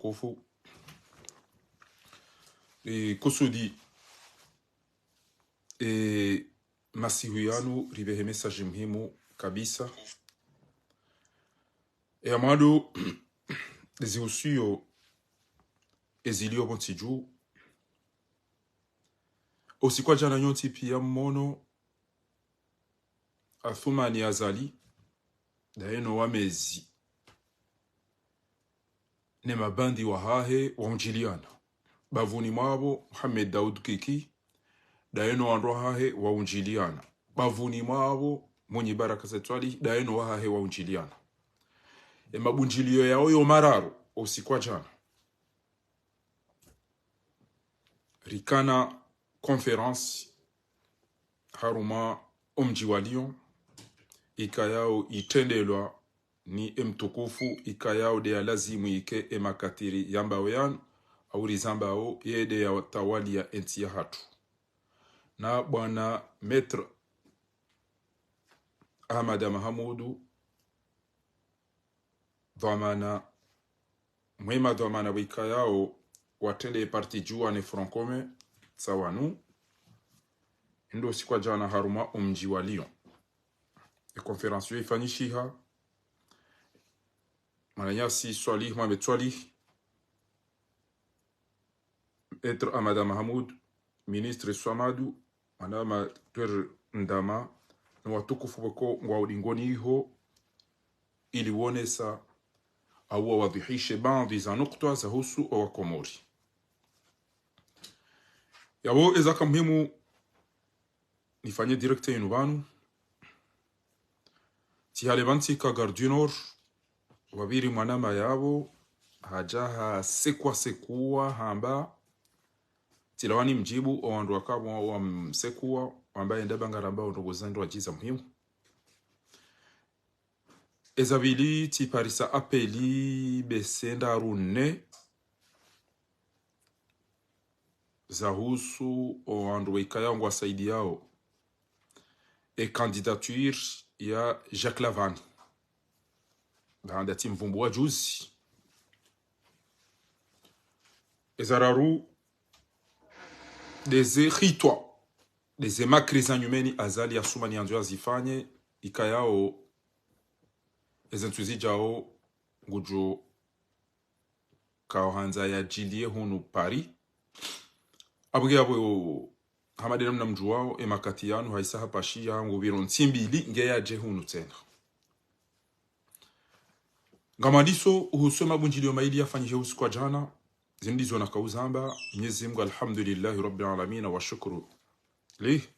mtukufu kusudi masihuiano ribehe message muhimu kabisa amado zihusuyo ezilio bontiju osikwa jana nyonti pia mmono athumani azali daeno wamezi ne mabandi wahahe waunjiliana bavuni mwabo Muhammad Daud Kiki daeno wanro hahe waunjiliana bavuni mwabo mwenye baraka zetwali daeno wahahe waunjiliana mabunjilio yao yo mararo osikwa jana rikana conference haruma omji wa Lyon ikayao itendelwa ni mtukufu ikayao de alazimu ike emakatiri yambawean au rizambao yede ya tawali ya enti ya hatu na bwana Maître Ahmad Mahamudu dhamana mwema dhamana wikayao watende parti JUWA ne francome sawanu ndo sikwa jana haruma omji wa Lyon konferensi ifanyishiha mananyasi swali Mohamed Swali Maître Ahmad Mahamoud ministre Swamadu manama ter ndama na watukufu wako ngwaudingoni iho ili wonesa au wadhihishe baadhi za nukta za husu wa Komori yabo ezaka muhimu nifanye direkte yinubanu tihalevanti ka Gardunor wabiri mwanama yabo hajaha sekuwa hamba tilawani mjibu owandu wakabo wa msekuwa ambaye ndabangaramba ondogozando wajiza muhimu ezabili ti parisa apeli besenda rune zahusu owandu wikaya ngwa saidi yao candidature ya Jacques Lavani bandati mvumbu wa juzi ezararu des ritwa des makriza nyumeni azali ya sumani yanzu azifanye ikayao ezentuzi jao ngujo kaohanza ya jilie hunu Paris abuge abo hamade namna mjuwao emakati yanu haisa hapashi yangu biro ntimbili ngeya je hunu tena ngamadiso uhusoma bunjilio maili yafanyije usiku jana zindizo na kauzamba Mwenyezi Mungu alhamdulillah rabbil alamin wa shukru li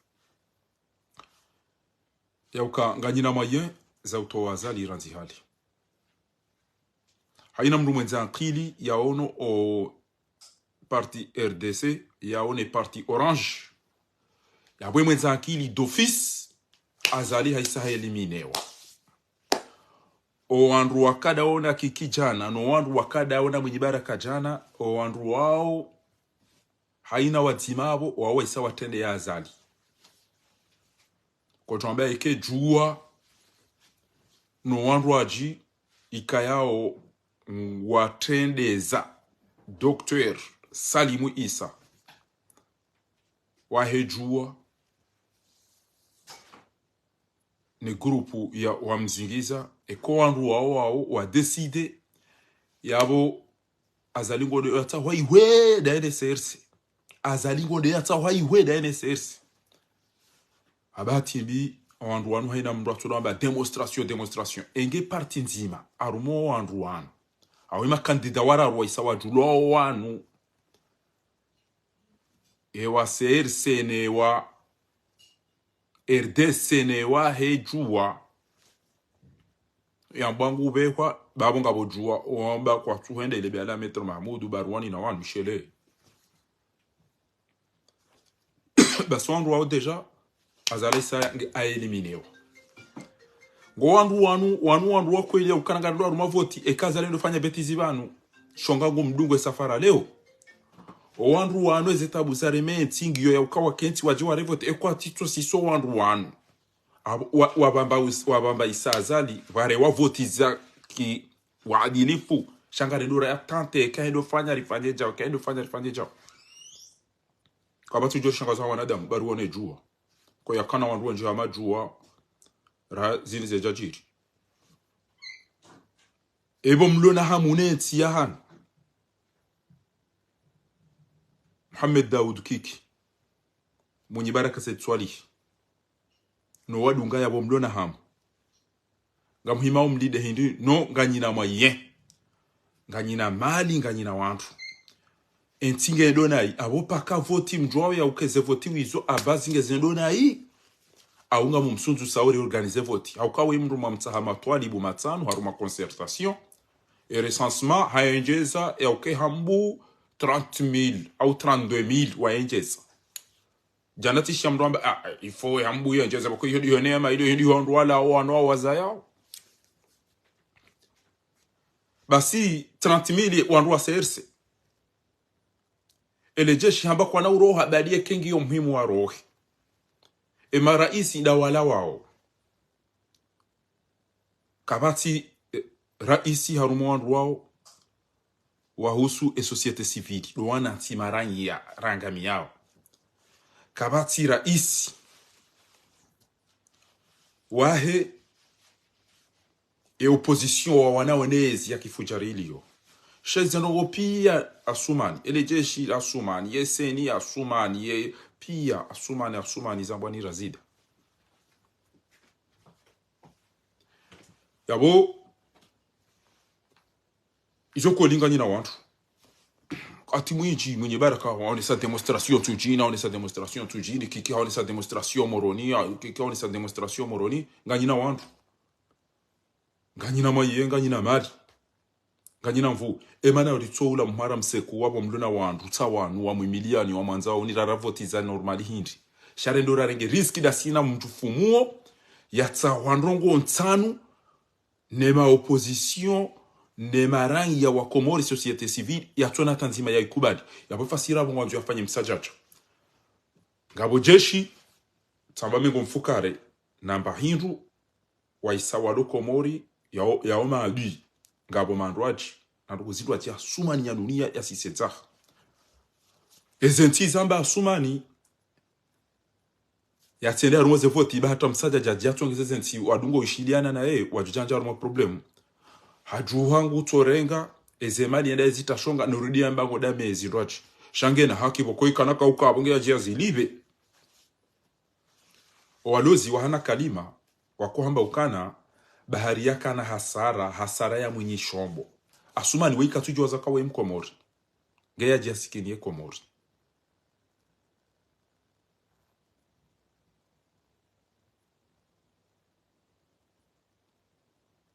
yauka nganyina moyen za utowazali ranzi hali haina mru mwenza akili yaono o parti RDC yaone parti Orange yabwe mwenza akili d'office azali haisa eliminewa o wandu wakada ona kikijana no wandu wakada ona mwenye baraka jana o wandu wao haina watimabo wawe isa watende ya azali kwa tuambia ike JUWA no wandu waji ikayao watendeza Dr. Salimu Isa wahe JUWA ni grupu ya wamzingiza eko wandu wao wa decide yabo azalingo de yata waiwe da NSRC azalingo de yata waiwe da NSRC abati bi wandu wanu haina mrato namba demonstration enge parti nzima arumo wandu wanu awima kandida wara rwaisa wajulo wanu ewa CRC ne wa RDC ne wa he JUWA yambangu bekwa babonga bo JUWA oamba kwa tuhende ile bala Maître Mahmoud Barwani na wan Michele baso wao deja azalesa a elimineo ngo wanu wakweli ukananga ndo rumavoti ekazale ndofanya betizi banu shonga ngo mdungu safara leo owandu wanu ezetabu zareme ntingyo ya ukawa kenti wajiwa revote ekwa tito siso wandu wabamba isazali ware wavotiza ki waadilifu shangare ndura ya tante kaendo fanya rifanye jao kaendo fanya rifanye jao kabatu jo shangaza wanadamu baruwa ne JUWA kwa yakana wanduwa nje ama JUWA ra zini yezadjiri ebo mlona hamune tiyahan Muhammad Daoud Kiki mwenye baraka setwali no wadunga ya bomlona hamu ngamuhima umlide hindi no nganyina mwaye nganyina mali nganyina wantu entinge donai abo paka voti mjwawe ya ukeze voti wizo abazinge zendonai aunga mumsunzu sauri organize voti au kawe mru mamtsaha matwali bu matano haruma concertation et recensement hayenjeza ya uke hambu 30,000 au 32,000 wayenjeza janati shamramba ifo hambu yenjeza bako hiyo neema hiyo ndwala wano wazaya basi 30,000 wanrua serse ele jeshi hamba kwa na uroha badia kengi yo muhimu wa rohi maraisi dawala wao kabati raisi harumu wao wahusu société civile doana timarangi ya rangami yao kabati raisi wahe opposition wa wanaonezi ya kifujarilio shezeno pia asumani ele jeshi asumani yeseni asumani ye pia asumani zambwani razida yabo izoko lingani na wantu ati mwiji mwenye baraka waonesa demonstration tujina waonesa demonstration tujini kiki waonesa demonstration moroni kiki waonesa demonstration moroni ngani na wantu ngani na maye ngani na mali nganyina mvu emana ritsoula mhara mseku wabo mluna wandu tsawanu wa milioni wa manzao ni raravoti normali hindi sharendo rarenge riski da sina mtu fumuo ya tsawandrongo nsanu nema opposition nema rangi ya wa Comores société civile ya tona tanzima ya ikubali ya bafasira bongo afanye msajacho ngabo jeshi tsamba mengo mfukare namba hindu wa isawalo Comori ya oma abi ngabo mandwaji na rukuzidwa tia sumani ya dunia ya sisetsa ezenti zamba sumani ya tende arumoze voti bahata msaja jaji atongeze zenti wadungo ishiliana na wajujanja arumo problem hajuhangu torenga ezemali enda ezita shonga nurudia mbango dame ezirwaji shangena haki boko ikanaka ukabonge ya jia zilibe walozi wahana kalima wakuhamba ukana bahari yaka na hasara ya mwenye shombo asumani wika tujua zaka we mkomori geya jiasikini ye Komori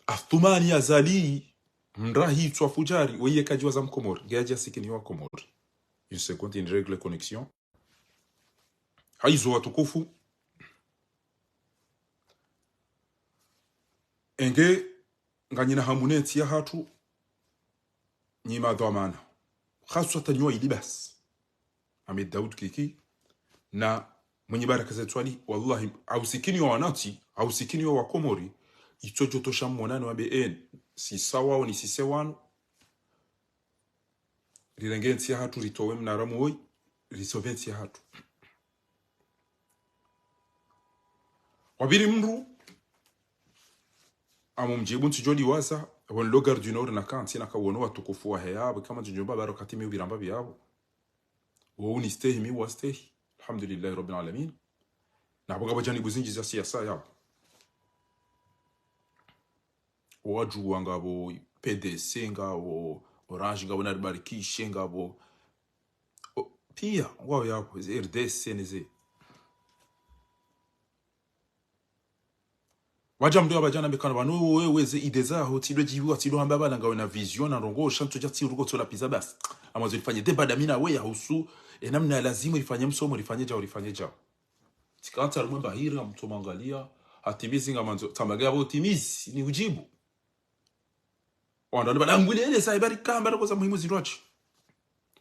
aftumani azali mrahi tswa fujari weye kajua za mkomori geya jiasikini wa Komori une seconde une règle connexion haizo watukufu enge nganyina hamuneti ya hatu nyima dhamana khaswata nywa ilibas Ahmed Daoud Kiki na mwenye baraka zetwali wallahi ausikini wa wanati ausikini wa Komori itojo tosha mwanano wa BN si sawa au ni sisewanu rilengenti ya hatu ritowe mnaramu oi risoventi ya hatu wabiri mru amumjibu ntijoli waza won logar du nord na kanti na kawono watukufu wa heyabo kama njomba baro katimi ubiramba byabo wo unistehi mi wastehi alhamdulillah rabbil alamin na boga bajani buzinji za siasa yabo waju ngabo PDC ngabo Orange ngabo na barikishe ngabo pia wao yabo RDC neze waja mdo abajana bekana banu weze ideza hotilo jibu atilo hamba bana ngawe na vision na rongo shanto jati urugo tola pizza bas amazo ifanye debada mina we ya husu namna lazima ifanye msomo ifanye jao tikanta rumba hira mtu mangalia hatimizi ngamanzo tamaga otimizi ni ujibu wanda bana ngule ile sai bari kamba ko za muhimu zirwachi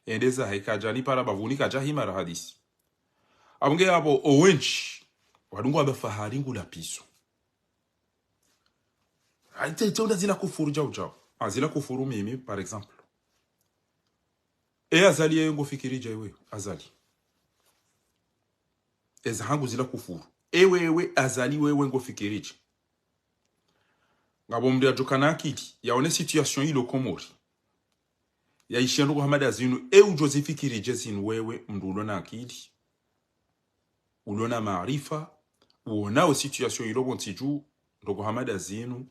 endeza haikajani para bavunika jahima hadisi abunge hapo owenchi wadungu abafahari ngula piso aite tonda zina kufuru jao azila kufuru mimi par exemple azali yengo fikiri jaiwe azali hangu zila kufuru wewe azali wewe ngo fikirije ngabo mndia jokana akili yaone situation ilo Komori ya ishendo kwa hamada zinu ujozi fikirije zinu wewe mndu ulona akili ulona maarifa uonao situation ilo bontiju ndoko hamada zinu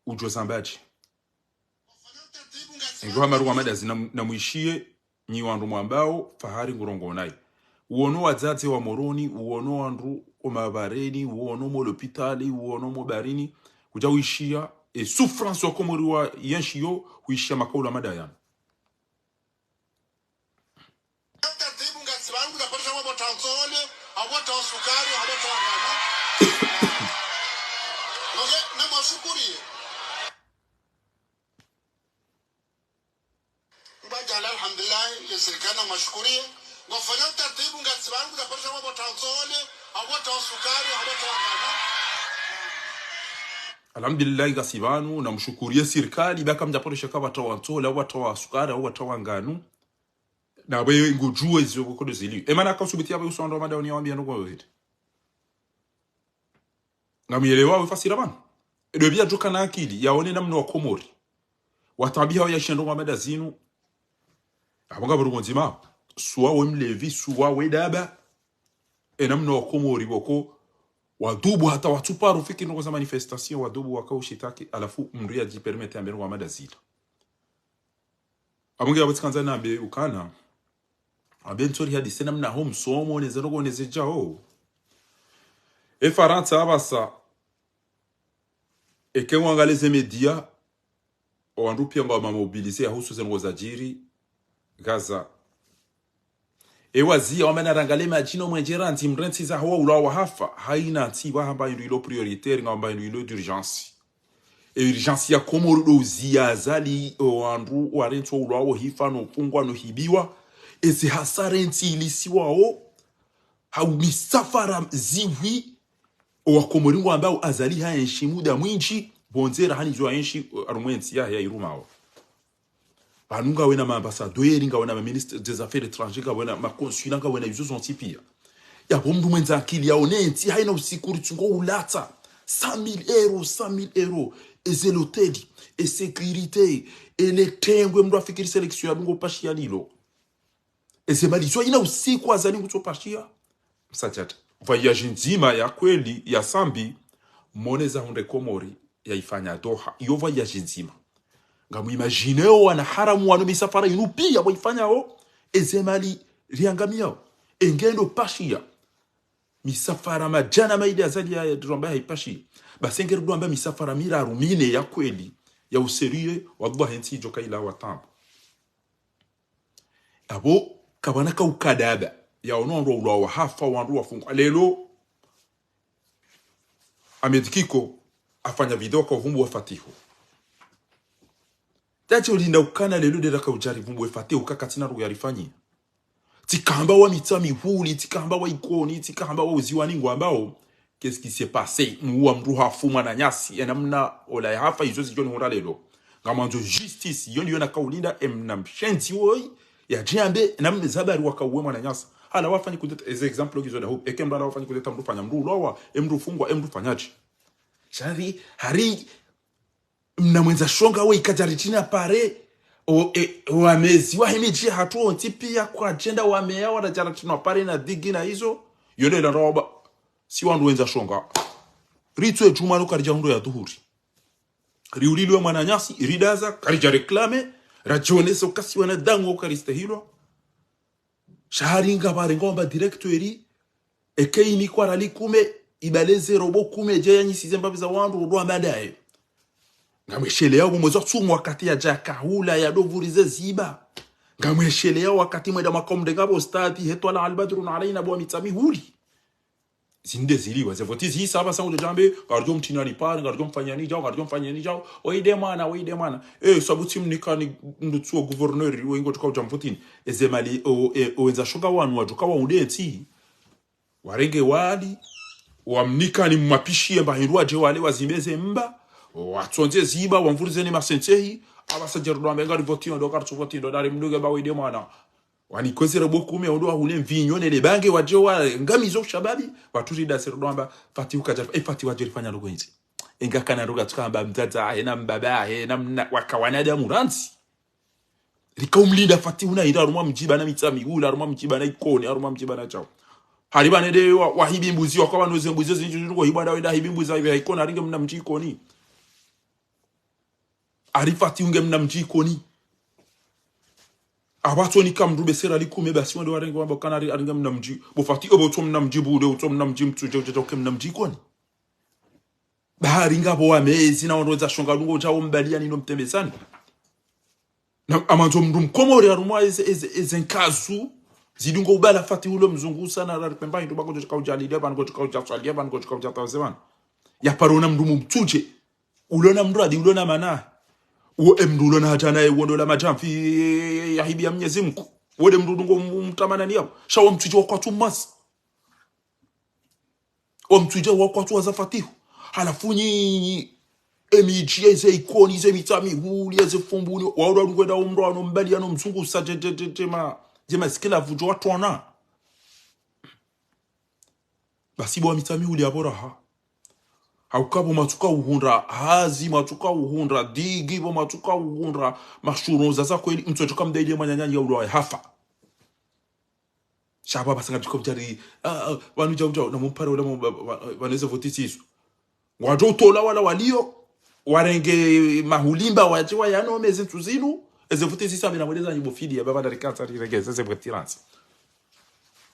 ujozambaji ngo hamaru hamada zinu na muishie nyi wandu mwambao fahari ngurongo nai uono wadzadze wa moroni uono wandu omabareni uono mo l'hôpital uono mo barini kuja uishia e souffrance wa Komori wa yenshio uishia makaula madayana alhamdulillah yesirikana mashkurie ngofanya utaratibu ngasibangu za parsha mambo tanzole awata wasukari awata wangana alhamdulillah gasibanu na mshukurie serikali baka mjaporesha kama tawanzole awata wasukari awata wanganu na wewe ngujue hizo kodo zili emana akasubitia aba usando madawani yawambia ndo kwa wewe ngamielewa wafasira bana ndio bia joka na akili yaone namna wa Komori watabia ya shendo wa madazinu abanga burunzima suwa wemlevi suwa wedaba namna wa Komori boko wadubu hata watuparu fiki ngo za manifestation wadubu wakaushitaki alafu mndu ajipermete ambero wa madazila abanga yabatsikanza nambe ukana abentori hadi sena mna home somo nezerogo nezejao Faransa abasa ekengwangaleze media wandu pia ngwa mobiliser ahusu zengo yezadjiri Gaza wazia wamena rangale majino mwenjera nti mrenti za hawa ula wa hafa haina nti wahamba ilo prioritaire ngamba ilo d'urgence urgence ya Komori dozia zali wandu warento ula wa hifa no fungwa no hibiwa ezi hasare nti ilisiwa hau misafara ziwi wa Komori ngo ambao azali haenshi muda mwinji bonzera hani zo haenshi arumwensi ya irumao banunga wena maambassadeur nga wena ministre des affaires étrangères nga wena makonsul nga wena yuzo zontipia ya bomdu mwenza akili yaone nti haina usikuri ngo ulata 100,000 euros eze l'hôtel et sécurité et les tengwe mdu afikiri selection ya bungo pashia lilo eze malizo ina usiku azali kutopashia msajata voyage nzima ya kweli ya sambi moneza hunde Komori ya ifanya Doha iyo voyage nzima ngamu imagineo wana haramu wano misafara inu pia waifanya ezemali riangamia engendo pashia misafara majana maidi azali ya dromba haipashi basengero dromba misafara mira rumine ya kweli ya userie wallahi nti joka ila watambo abo kabana ka ukadaba ya onondo ulo wa hafa wandu wafunga lelo amedikiko afanya video kwa vumbu wa fatihu tati ulinda ukana lelo de raka ujari vumbu wa fatihu kakatina rugu yarifanyi tikamba wa mitami huli tikamba wa ikoni tikamba wa uziwani ngwambao qu'est-ce qui s'est passé muwa mruha fuma na nyasi enamna ola ya hafa izo zijoni hura lelo ngamanzo justice yoni yona kaulinda emna mshenzi woi ya jiambe namne zabari wakauwema na nyasi hala wafanyi kudeta eze example gizo da hope ekembala wafanyi kudeta mru fanya mru lowa mru fungwa mru fanyaji shari hari mna mwenza shonga we ikajaritina pare wamezi wahimiji hatuo ntipia kwa agenda wamea wadajaratina pare na digi na hizo yone la roba si wandu wenza shonga ritwe jumano karija hundo ya duhuri riulilwe mwananyasi iridaza karija reklame rajoneso kasi wana dango karistahilwa shahari nga bare ngomba directori ekeini kwa rali kume ibaleze robo kume jaya nyisi zemba biza wandu rodo amadaye ngamweshele yao mwezo tsumu wakati ya jaka hula ya dovurize ziba ngamweshele yao wakati mweda makomde ngabo stati hetwala albadru na alaina bwa mitami huli zinde ziliwa zevotizi saba sangu jambe garjo mtinani pare garjo mfanyani jao oide mana sabuti mnikani ndutsuo gouverneur wengo tukao jamvotini ezemali oenza shoga wanu wajuka wa udenti warenge wali wamnikani mmapishie bahindwa je wale wazimeze mba watsonze ziba wamvurizeni masensehi abasajerdo amenga rivoti ndo kartu voti ndo dari mduge bawe de mwana wani kwesere bokume ndo hule mvinyo ne bange wajewa ngamizo shababi waturi da serdo amba fati ukaja fati wajerifanya ndo kwenzi enga kana ndo gatukamba mtata ena mbaba ena wakawana da muranzi rikaumlinda fati una ira rumwa mjiba na mitsami ula rumwa mjiba na ikoni rumwa mjiba na chao haribane de wahibi mbuzi wakawa noze mbuzi zinju ngo hibanda wenda hibi mbuzi hibi ikona ringe mna mjikoni arifati unge mna mjikoni abatoni kamrube sera likume basi wende warenga wamba kana aringe mna mji bofati obo to mna mji bude to mna mji mtuje to mna mjikoni bahari ngabo amezi na ondoza shonga lungo cha ombalia nino mtembesani na amanzo mndu mkomori arumwa ezenkazu zidungo ubala fati ulo mzungu sana rari pemba ndo bako chika ujalile bango chika ujaswalia bango chika ujatawazemana ya parona mndu mtuje ulona mradi ulona mana uo mndu ulona hatana uondo la majamfi ya hibi ya mnyezi mku uode mndu ngo mtamana ni hapo shawa mtuje wakwatu masi o mtuje wakwatu wazafatihu halafu nyinyi emiji eze ikoni eze mitami huli eze fumbuni waoda ngwenda umro ano mbali ano mzungu sa jema skila vujo watu wana basi bo mitami huli abora ha haukabo matuka uhundra hazi matuka uhundra digi bo matuka uhundra mashuronza za kweli mtotoka mdaide manyanyanya ya ulo hafa shaba basanga bikobjari wanu jawjaw na mumpare wala waneze votisiso wajo tola wala walio warenge mahulimba wajiwa yano mezi tuzinu ezevuti sisa mina mweleza nyibofidi ya baba darikata riregeze zebretiransi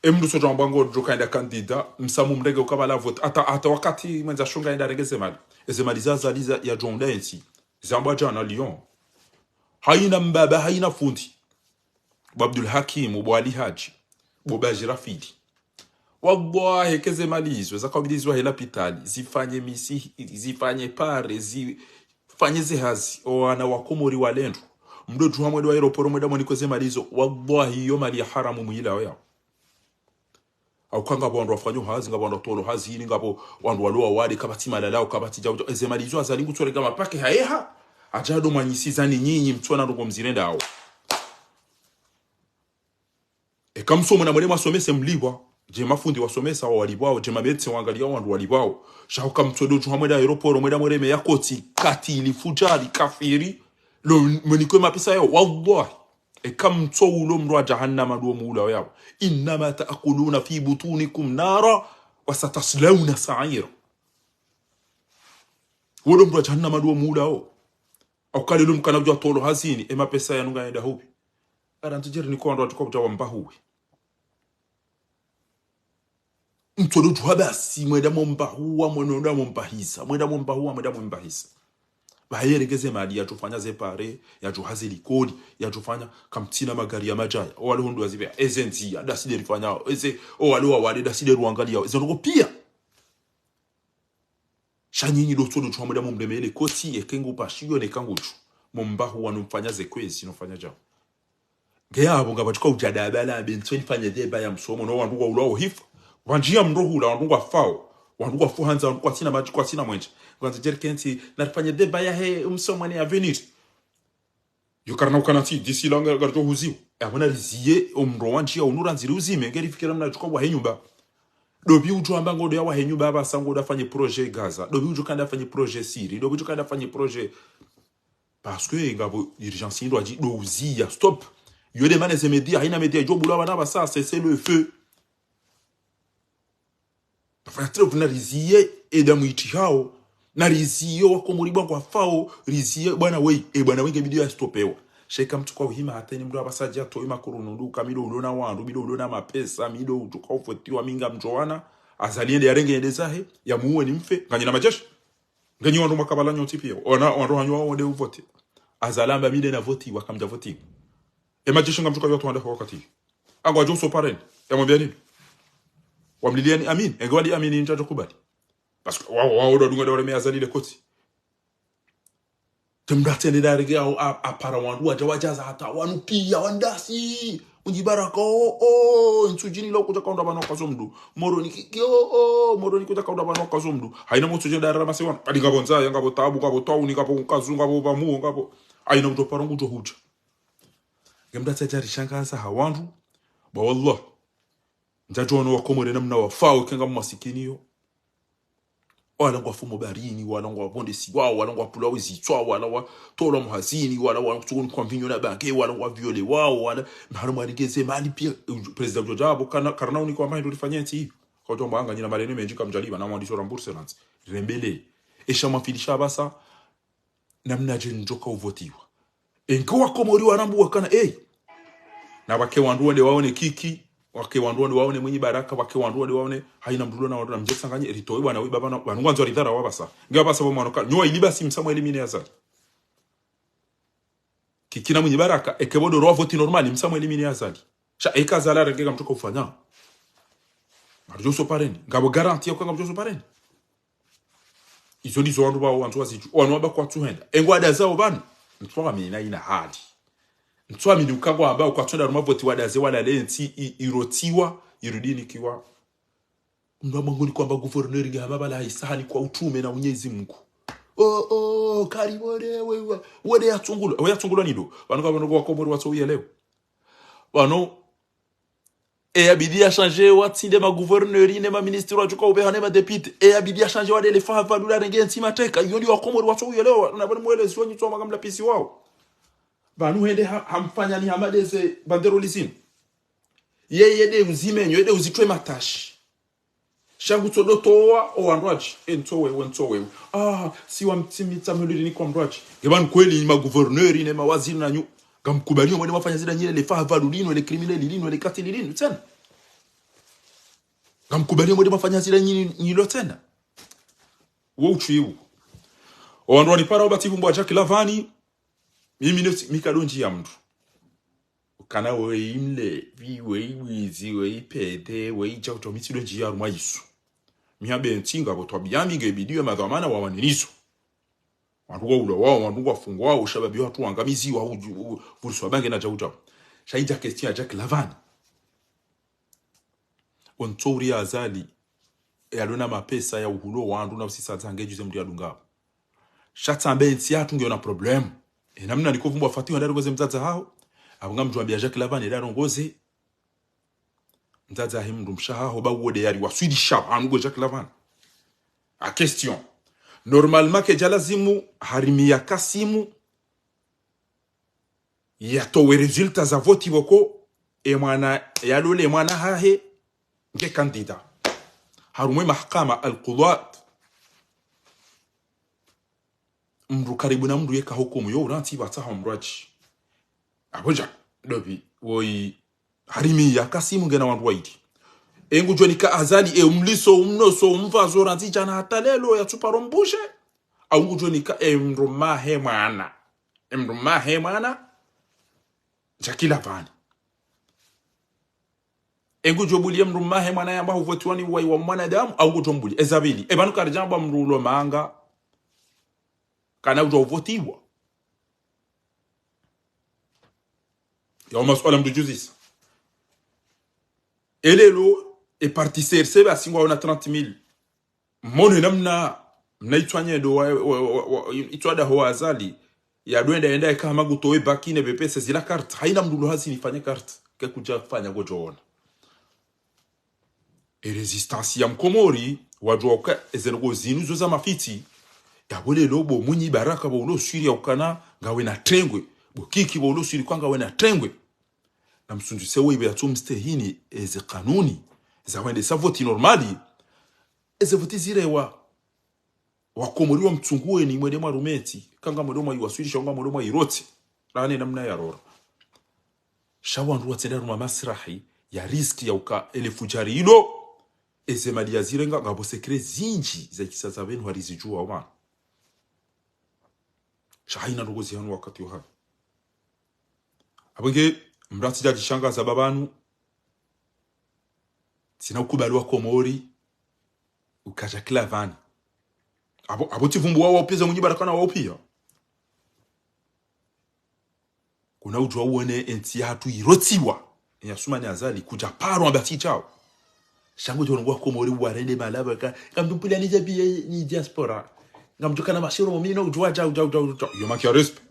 emdu so jambango jokaenda kandida msamu mrege ukabala vote ata wakati mwenza shunga enda regeze mali ezemaliza zaliza ya jonda ensi zamba jana Lyon haina mbaba haina fundi Abdul Hakim Bwali Haji Bobaji Rafidi wallahi keze malizwe zakabilizwa hela pitali zifanye misi zifanye pare zifanye zihazi wana wakomori walendo mdo tuhamwe do aeroport mweda mwanikoze malizo wallahi yo mali ya haramu muhila yao au kanga bondo afanyo hazi ngabondo tolo hazi ni ngabo wandu waloa wali kabati malalao kabati jawo eze malizo azalingu tsorega mapake haeha ajado manyisizani nyinyi mtwana ndo mzirenda hao kamsomo na mwalimu asomese mliwa je mafundi wasomesa wa walibao je mabetse wangalia wandu walibao shao kamtsodo tuhamweda aeroport mweda mwereme yakoti katili fujari kafiri lo mwenikwe mapisa yao wallahi kamtso ulo mrwa jahannama do muula yao inma taakuluna fi butunikum nara wa sataslawna sa'ira ulo mrwa jahannama do muula yao akali lum kana jwa tolo hazini e mapesa yanunga enda hubi arantujeri ni kwa ndo tukobja mbahuwe mtodo tuhabasi mweda mombahuwa mwenda mombahisa mweda mombahuwa mweda mombahisa bayeregeze mali yatufanya zepare yatuhaze likodi yatufanya kamtina magari ya majaya wale hundu wazibe ezenzi adaside rifanya eze wale wale daside ruangalia ezongo pia shanyinyi dotodo tuhamweda momlemele koti ekengu pashiyo ne kanguchu mombahuwa numfanya zekwezi nofanya jawo ngeyabo ngabatuka ujadabala bentweni fanya deba ya msomo no wandu wa ulo hifa wanjia mrohula wandu wa fao wandu wa fuhanza wandu kwa sina maji kwa sina mwenje kwanza jerkenti na fanya deba ya he msomo ni avenir yukarna ukanati disi langa garto huziu abona rizie omro wanjia onuranzira uzime ngeri fikira mna tuko wa henyumba dobi uju ambango do ya wa henyumba abasango da fanye projet Gaza dobi uju kanda fanye projet Syrie dobi uju kanda fanye projet parce que ngabo urgence ndo aji do uzia stop yo de manes media haina media jobu la bana basa c'est le feu fatra kuna rizie edamu itihao na rizie wakomuri bwa fao rizie bwana we bwana wenge bidio ya stopewa sheka mtu kwa uhima hateni mdu abasaji ato ima kurunundu kamilo ulona wandu bido ulona mapesa mido utuka ufotiwa minga mjoana azaliende ya renge yendezahe ya muwe ni mfe nganyina majeshi nganyi wandu makabala nyoti pia ona wandu hanywa wande uvote azalamba mide na voti wakamja voti majeshi ngamtuka yoto wanda kwa wakati angwa joso parent mwambia nini wamliliani amin engwali amini njajo kubali parce que wao ndo dunga dore meazali le koti temdatende darege au apara wandu wajawajaza hata wanu pia wandasi unjibaraka nsujini lo kuja kaunda bana kasomdu moroni moroni kuja kaunda bana kasomdu haina mutsu jenda rama sewan adinga bonza yanga botabu ka botawuni ka kazunga bo bamu ngabo aina mto parangu to huja ngemdatsa jari shankansa hawandu ba wallah njajono wa Comores namna wafao kenga masikini yo wala ngwa fumo barini wala ngwa bonde siwa wala ngwa pula wezitswa wala wa tola muhazini wala wa tsukuni konvinyo na banke wala ngwa viole wao wala maharumu aligeze mali pia president Jojabo karna uniko ambaye ndo lifanya nti kwa jomba anga nyina malene menji kamjaliba na mwandisho ramburse lanzi rembele esha mafilisha basa namna je njoka uvotiwa enko wa Comores warambu wakana na wake wandu wale waone kiki wake wandu wale waone mwenye baraka wake wandu wale waone haina mdulo na wandu mjesanganye ritoe bwana we baba na ngwanzo ridhara wabasa ngabasa bo mwanoka nyoa iliba si msamwe elimine azali kikina mwenye baraka ekebodo ro voti normal msamwe elimine azali sha ekazala rengeka mtuko ufanya arjoso pareni ngabo garantie ko ngabo joso pareni izo ndizo wandu ba wandu waziju wandu ba kwa tuhenda engwada zao bana mtwa mina ina hali Ntwa minukagwa ambao kwa tunda rumavoti wadaze wala lenti irotiwa irudini kiwa ndo mangoni kwamba governor ngihama bala isahani kwa utume na Mwenyezi Mungu karibone wewe wode yatungulwa nido bano kwa Comores watsoye leo bano abidi a changer watsinde ma gouverneur ne ma ministre wa juka ubehane ma député abidi a changer wade le fa valula ngenti mateka yoni wa Comores watsoye leo na bano mwelezi wanyu tsoma ngamla pisi wao banu hende hamfanya ni hamadeze bandero lisino yede uzimenyo yede uzitwe matashi shangu todotoa o andwaji entowe si wa mtimita melodi ni kwa andwaji ngebanu kweli ni ma gouverneur ni mawaziri na nyu gamkubalio mwene mafanya zida nyele le fa valulino le criminel lino le katili lino tena gamkubalio mwene mafanya zida nyilo tena wo uchiu o andwani para obativu mbwa Jacques Lavani mimi mikadonji ya mtu kana we imle we wizi we pete we chauto mitidonji ya ruma Yesu mihabe ntinga botwa biyambi ngebidiwe madhamana wa waninizo wanduwa ulo wao wanduwa fungwa wao shababi watu wangamizi wa buruswa bange na jauta shaija kestia Jacques Lavani ontori azali yalona mapesa ya uhulo wandu na usisa zangejuze mdi adunga shatambe ntiatu ngeona problem namna nikovumbwa fatiwa ndarongoze mzaza hao abunga mtu ambia Jacques Lavani ndarongoze mzaza himndu mshaho bawode yari wa Swidisha anugo Jacques Lavani a question normalement ke jalazimu harimia kasimu yatowe resultats za voti boko mwana yalole mwana hahe nge kandida harumwe mahkama al-qudat mru karibu na mru yeka hukumu yo uranti bataha mraji aboja dobi woi harimi ya kasimu ngena wandu waidi engu jonika azali umliso umnoso umvazo ranti jana hatalelo ya tuparombushe au jonika mruma hemana Jacques Lavani engu jobuli mruma hemana yamba huvotiwani wai wa mwanadamu au jombuli ezabili ebanu karjamba mrulo manga kana ujovotiwa ya maswala mdujuziza elelo e parti CRC basingwa ona 30,000 mono namna mnaitwanye do itwada ho azali ya doenda enda kama gutowe bakine bepesa zila carte haina mdulo hasi nifanye carte ke kuja kufanya gojoona e resistance ya Comores wajoka ezengo zinu zo za mafiti ya bole lobo munyi baraka bo ulo siri ya ukana ngawe na trengwe bokiki bo ulo siri kwanga we na trengwe na msunju sewe ibe atumste hini eze kanuni za wende savoti normali eze voti zire wa Comores wa mtungue ni mwede marumeti kanga mwedo mwa Swedish shanga mwedo mwa iroti rane namna ya rora shawa nduwa tenda ruma masrahi ya riski ya uka elefujari hilo eze mali ya zire nga ngabo sekre zinji za kisasa benu harizijua wana shahina ndugozi hanu wakati wa abenge mrati jaji shanga za babanu sina ukubali wa Comores ukaja Lavani abo tivumbu wao pesa munyi barakana wao pia kuna ujua uone enti hatu irotiwa ya sumani azali kuja paro ambati chao shangu jongo Komori warende malaba ka kamtupila ni jabi ni diaspora ngamtukana mashiro mino ujua ja yo makia respect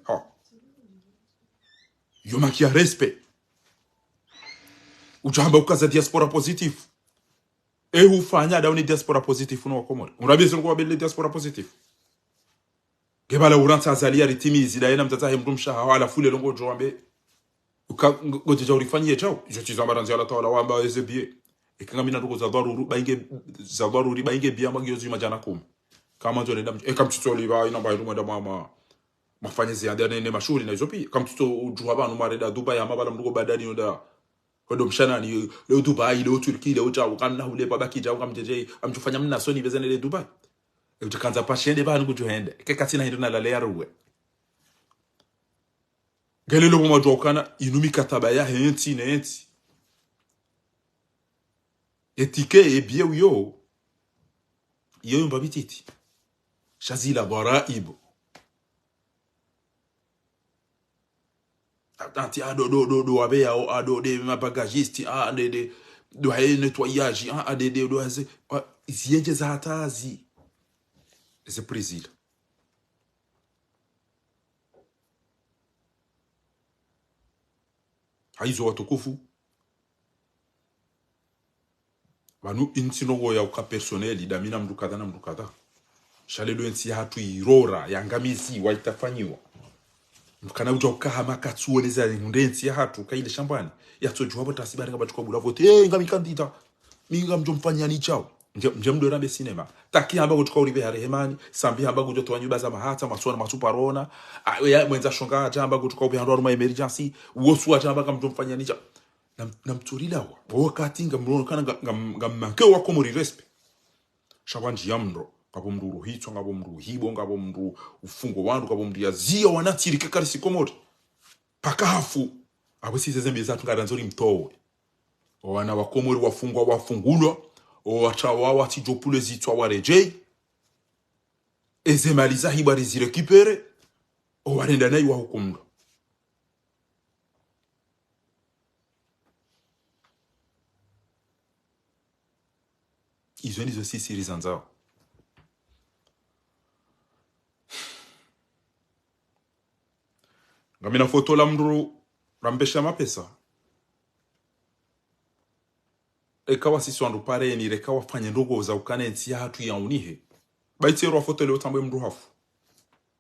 yo makia respect ujamba ukaza diaspora positif hufanya dauni diaspora positif no Komori urabizi ngo wabele diaspora positif gebala uranta azali ya ritimizi da yena mtata hemdumsha hawala fule longo jombe ngoje ja urifanyie chao je tizamba ranzi ala tawala wamba ezebie ikanga nduko za daruri bainge bia magiozi majana kum kama nzo nenda kamtutoli ba ina ba rumenda mama mafanyezi ya ndane mashuri na hizo pia kamtuto ujua abantu mareda Dubai amabala mduko badani nda kodo mshana ni leo Dubai leo Turki leo chao kana ule babaki chao kamjeje amjufanya mna soni bezane le Dubai utukanza pashende bani kujuhende kekatina hinduna la leyaruwe galelo mo majokana inumi kataba ya henti na henti etike ebie yo mbabititi shazila baraibo atanti do abe ya de mabagagiste de do hay nettoyage de do haze zienje za hatazi ese Brazil haizo watukufu banu insinongo ya uka personnel damina mdukada na mdukada shalelo ensi hatu irora yangamisi waitafanyiwa mkana ujoka hama katsuoneza ndensi hatu kaile shambani yatojwa bota sibari ngabachukwa bula vote ngami kandida minga mjomfanya ni chao nje mdora be cinema taki hamba kutoka uribe harehemani sambi hamba kujotoa nyuba za mahata masona masuparona ya mwenza shonga jamba kutoka ubi handwa emergency wosu atamba kamjomfanya ni chao na mturila wakati ngamrona ngamanke wa Komori respect shawanji yamro kabo mru hitso ngabo mru hibo ngabo mru ufungo wandu kabo mru yazia wanatirike karisi Komori pakafu abasize zembe zatu ngaranzori mtowe wana wa Komori wafungwa wafungulwa owachawa watijopule zitwa warejei ezemaliza hibari zirekipere owarenda nayi wa hukumda izo nizo siri zanzao ngamina foto la mru rambesha mapesa ekawa sisi wandu pare ni rekawa fanye ndogo za ukane nti ya hatu ya unihe baitero foto leo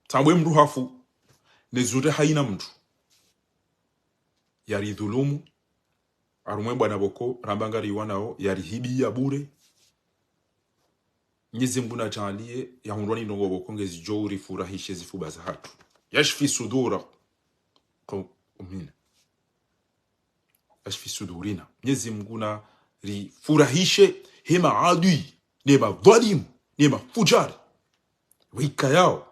tambwe mru hafu nezure haina mtu yari dhulumu arumwe bwana boko rambangari wanao yari hibi ya bure Mwenyezi Mungu na jalie ya hundwani ndongo boko ngezi jori furahishe zifuba za hatu yashfi sudura umina yashfi sudurina Mwenyezi Mungu na rifurahishe hema adui nema dhalimu nema fujari wika yao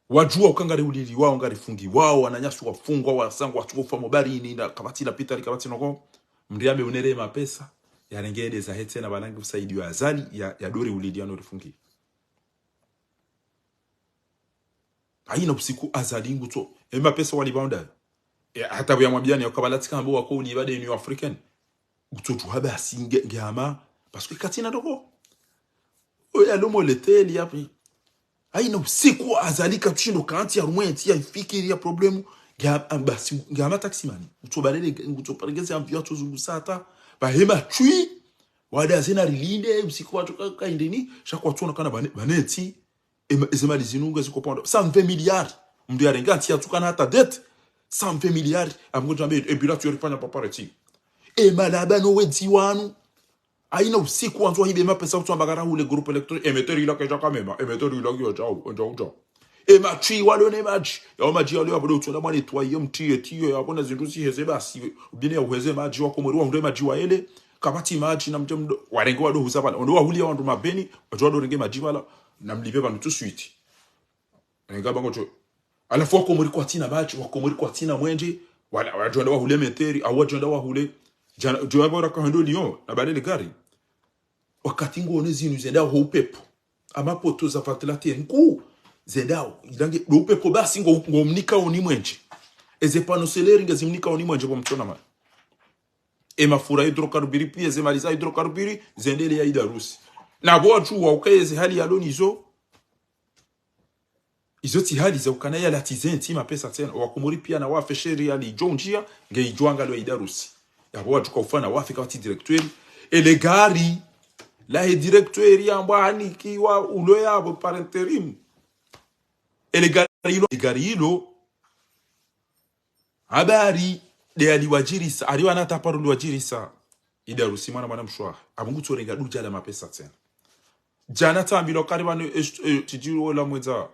wajua ukangari ulili wao ngari fungi wao wananyasu wafungwa wasangu watukufa mobarini na kabati la pitari kabati noko mriambe unere mapesa ya rengede za hete na balangi usaidi wa azali ya dori ulili ya norifungi haina usiku azali nguto mapesa walibaunda hata buya mwabiani wakabalatika ambo wako ulibade New African utotu haba asinge ngama parce que katina doko oya lomo leteli yapi haina usiku azalika tushindo kanti ya rumwenti ya ifikiri ya problemu basi ngama taximani utobalele utoparengeze amvyo tuzungusata bahema chui wada zina rilinde usiku watu kaindeni shakwa tuna kana baneti ezemali zinunga zikopondo 120 milliards mndu yarenga tukana hata dette 120 milliards amgonjambe ebila tu yorifanya papareti malaba no wedi wanu aina usiku wanzo hibe mapesa utambagara ule groupe electoral emeteri ila keja kamema emeteri ila kyo jao machi wale ne maji ya maji wale wabdo utunda mali twaye mtie tiyo yabona zindusi heze basi ubine ya uheze maji wa Komori wa ndo maji wa ele kabati maji na mjemdo warengo wado huzaba ndo wa hulia wandu mabeni wajwado renge maji wala na mlibe bantu tout suite renga bango jo alafu wa Komori kwa tina maji wa Komori kwa tina mwenje wala wajwado wa hule meteri au wajwado wa hule jana bora ka ndo lion na badele gari wakati ngone zinu zenda ho upepo amapoto za ventilateur nku zendao idange lope ko basi ngomnika oni mwenje eze pano soleri ngazimnika oni mwenje kwa mtona ma e mafura hidrokarburi pia ze maliza hidrokarburi zendele ya idarusi na boju wa ukeze hali ya lonizo izoti hali za ukana ya latizenti mapesa tena wakumuri pia na wafe sheria li jonjia ngeijwanga lo idarusi ya boju kwa ufana wafe kati directeur ele gari la he directeur ya mbani kiwa ulo ya bo par interim ele gari hilo habari de aliwajirisa aliwa na taparu liwajirisa idarusi mwana mshwa abungu torenga duja la mapesa tena jana tambilo karibano tijiro la mweza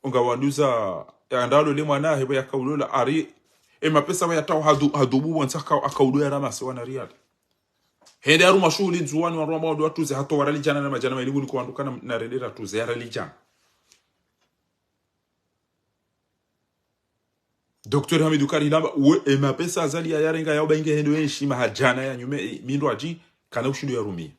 unga wanduza andalo le mwana hebo yakaulola ari mapesa wa yataw hadubu wansaka akaulo ya ramase wana riali hende aruma shughuli nzuwani wa roma wadu watuze hato warali jana na majana mailibu ni kuandukana na rendera tuze ya rali jana Dr. Hamidou Karilamba we mapesa azali ya yarenga ya ubainge hendo enshi mahajana ya nyume mindo aji kana ushindo ya rumi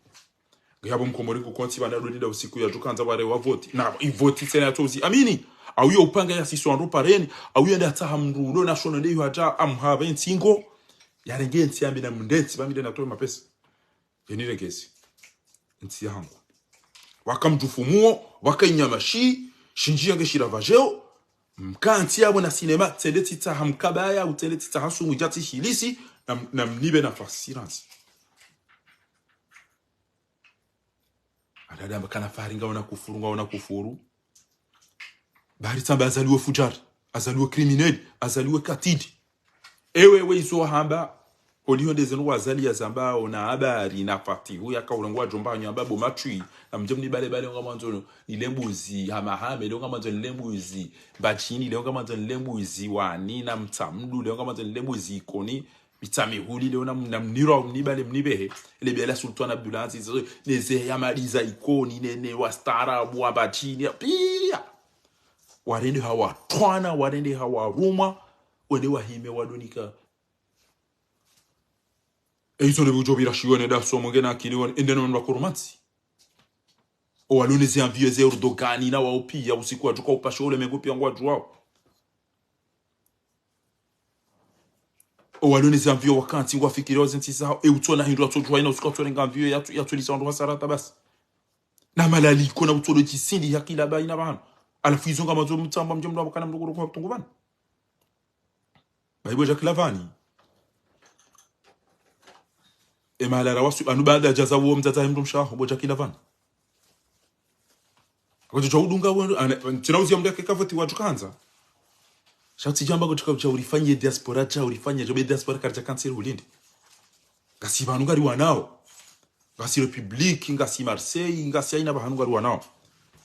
ngabo mkomori ku konti bana donida usiku ya jukanza bare wa vote na ivoti tena ya tozi amini au yo upanga ya siso ando pareni au yo ndata hamrulo national day hata amhava ntingo yarenge nti ambi na mndeti bamide na to mapesa yenire kesi nti yangu wakamjufumuo wakainyamashi shinjia ngeshira vajeo mkanti yabo na sinema tende tita hamkabaya ou tende tita hasu mujati hilisi na mnibe na fasiransi adada mbakana faringa wana kufuru bari tamba azaliwe fujar azaliwe criminel azaliwe katidi ewe weizo hamba oliho dezenu wazali ya zamba ona habari na fati huya kaulangwa jomba nyamba bo matui na mjemni bale ngamanzo ni lembuzi hamahame leo ngamanzo ni lembuzi bachini leo ngamanzo ni lembuzi wani na mtamdu leo ngamanzo ni lembuzi ikoni bitami huli leo na mniro mnibale mnibehe ile bela sultan abdulaziz neze yamaliza ikoni nene wa starabu wa bachini pia warende hawa twana warende hawa ruma wende wahime wadonika eizo le bujobira shione da somonge na kiliwon endeno mwa kurumatsi o walonezi envieux Erdogan na wa opia usiku atuka upasho ule mengo pia ngwa juao o walonezi envieux wakanti ngwa fikira ozenti sa e utona hindo atujwa ina usiku atwenga envieux ya tulisa ndo sarata bas na malali kona utolo tisindi yakila ba ina bana alafu izo ngama zo mtsamba mjomdo abakana mduguru kwa tungubana baibo jaklavani emahala wasu anu baada jaza wo mtata himdo mshaho boja kilavana kwa jojo udunga wo tinauzi amdake kavoti wajukanza shati jamba kutoka cha ulifanye diaspora cha ulifanye jobe diaspora karja kanseri ulindi ngasi banu ngari wanao ngasi republique ngasi Marseille ngasi aina bahanu ngari wanao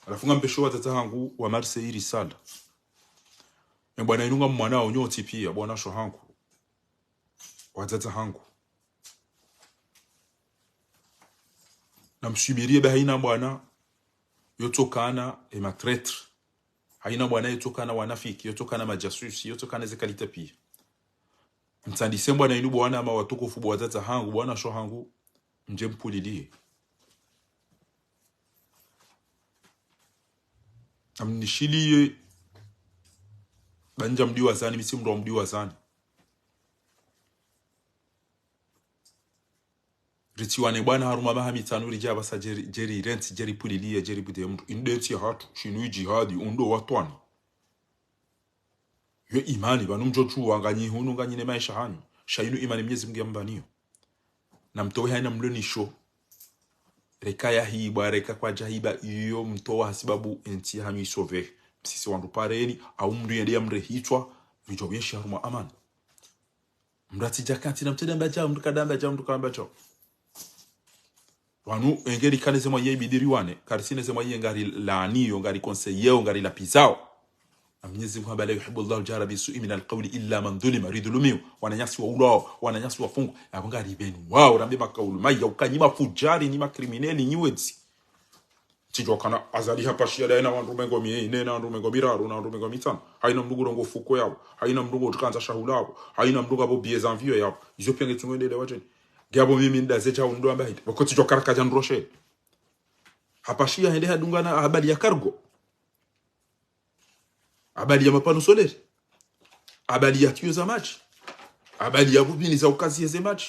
alafunga mpesho watata hangu wa Marseille risala bwana inunga mwanao nyoti pia bwana sho hangu watata hangu na msubirie ba haina bwana yotokana e matraitre haina bwana yotokana wanafiki yotokana majasusi yotokana zekalita pia mtandise bwana inu bwana ama watukufu bwatata hangu bwana sho hangu mje mpulilie amnishilie banja mdiwa zani misimro mdiwa zani ritiwane bwana haruma mahami tanuri jaba sa jeri rent jeri pulilia jeri bude mtu indeti hatu shinui jihadi undo watwani yo imani banu mjochu wanganyi hunu nganyine maisha hanyu shainu imani Mwenyezi Mungu yambaniyo na mtowe haina mlonisho reka ya hiba reka kwa jahiba iyo mtowa hasibabu enti hanyu isove msisi wandu pareni au mdu yende mrehitwa vijobyeshi haruma amani mrati jakati na mtedamba jao mdu kadamba jao mdu kadamba jao wanu engeri kaneze mwa yebidiri wane karisine ze mwa ngari laaniyo ngari conseiller ngari la pizao Mwenyezi Mungu bala yuhibbu Allahu jara bisu'i min alqawli illa man dhulima ridulumiyo wananyasi wa ulo wananyasi wa fungu abangari benu wao rambe makaulu maya ukanyima fujari ni makriminali nyiwezi tijo kana azali hapa shia daina wandu mengo miene na wandu mengo miraru na wandu mengo mitano haina mdugu ngo fuko yabo haina mdugu tukanza shahulabo haina mdugu abo bieza envio yabo izo penge tungende wajeni gabo mimi ndaze cha ndo ambaye bakoti jo karaka jan roche hapa shia hende hadungana habari ya cargo Habari ya mapano solaire, habari ya tukio za match, habari ya bubini za okazi za match,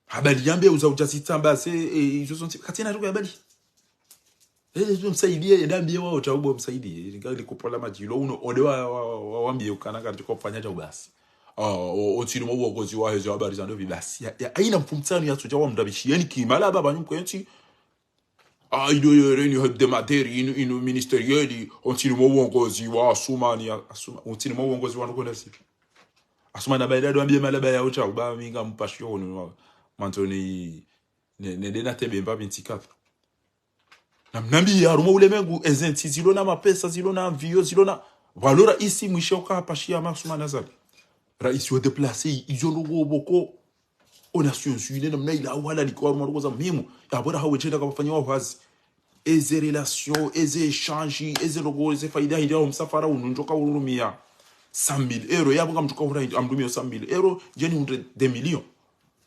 habari ya mbeu za ujazitamba hizo zote katina ruka habari. Msaidie ndambie wao taubo msaidie ngali kupola majilo uno odewa wambie ukana kati kufanya cha basi otiri mo wogozi wa hizo habari za ndovi basi aina mfumtsano ya tuja wa mdabishi yani kimala baba nyuko yanti ido yoreni hebde materi inu ministerieli otiri mo wogozi wa asumani asuma otiri mo wogozi wa nukona si asuma na baida wambie malaba ya ucha ba minga mpashio no mantoni ne dena tebe mba 24 na mnambi ya rumo ulemengu ezenti zilona mapesa zilona mvio zilona valora isi mwishoka pashia masuma nazali raisi wa déplacer izonogo boko o Nations Unies na mnaila wala likuwa rumo za muhimu ya bora hawe chenda kufanywa wazi eze relation eze échange eze logo eze faida ndio msafara unonjoka urumia 100,000 euros yabo kamtuka ura amdumio 100,000 euros jeni 100 millions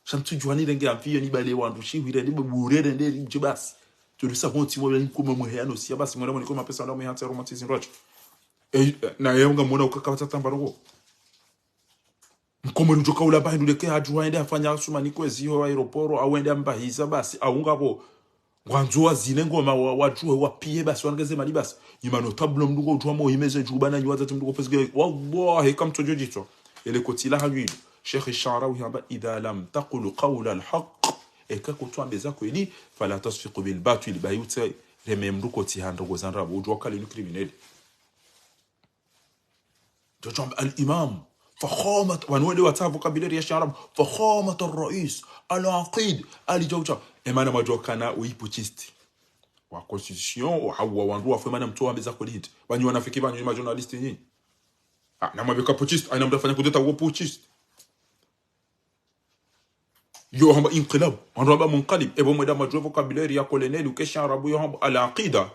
shamtu juani renge amfio ni bale wandu shihire ni burere ndeli jibasi tu savons ti mo comme moyano si basi mwana mwana pesa ndo mwana tsaro matizi rocho na yonga mwana ukakata tambarongo mkomo njoka ula bahindu leke haju aende afanya asuma ni kwezi ho aeroporo awende ambahiza basi aunga bo ngwanzo azine ngoma wajue wapie basi wangeze mali basi nyuma notable mndugo ujwa mo himeze jubana nywaza tumndugo pesge wallahi kam tojojito ele kotila hajui Sheikh Sharawi haba idha lam taqulu qawla al-haqq eka kutwambe zako ili fala tasfiqu bil batil bayuta rememru ko ti hando gozanra bo kali ni criminel jojo al imam فخامة ونودي واتافو كابيلر يا شعرب فخامة الرئيس العقيد علي جوجا امانا ما جوكانا ويبوتشيست wa constitution wa wandu wa fema na mtoa mbeza kolid banyi wanafiki banyi ma journalist nyinyi na mabeka pochist aina mtafanya kudeta wo pochist yo hamba inqilab wandu ba munqalib ebo mweda majua vocabulaire ya colonel ukesha arabu yo hamba al-aqida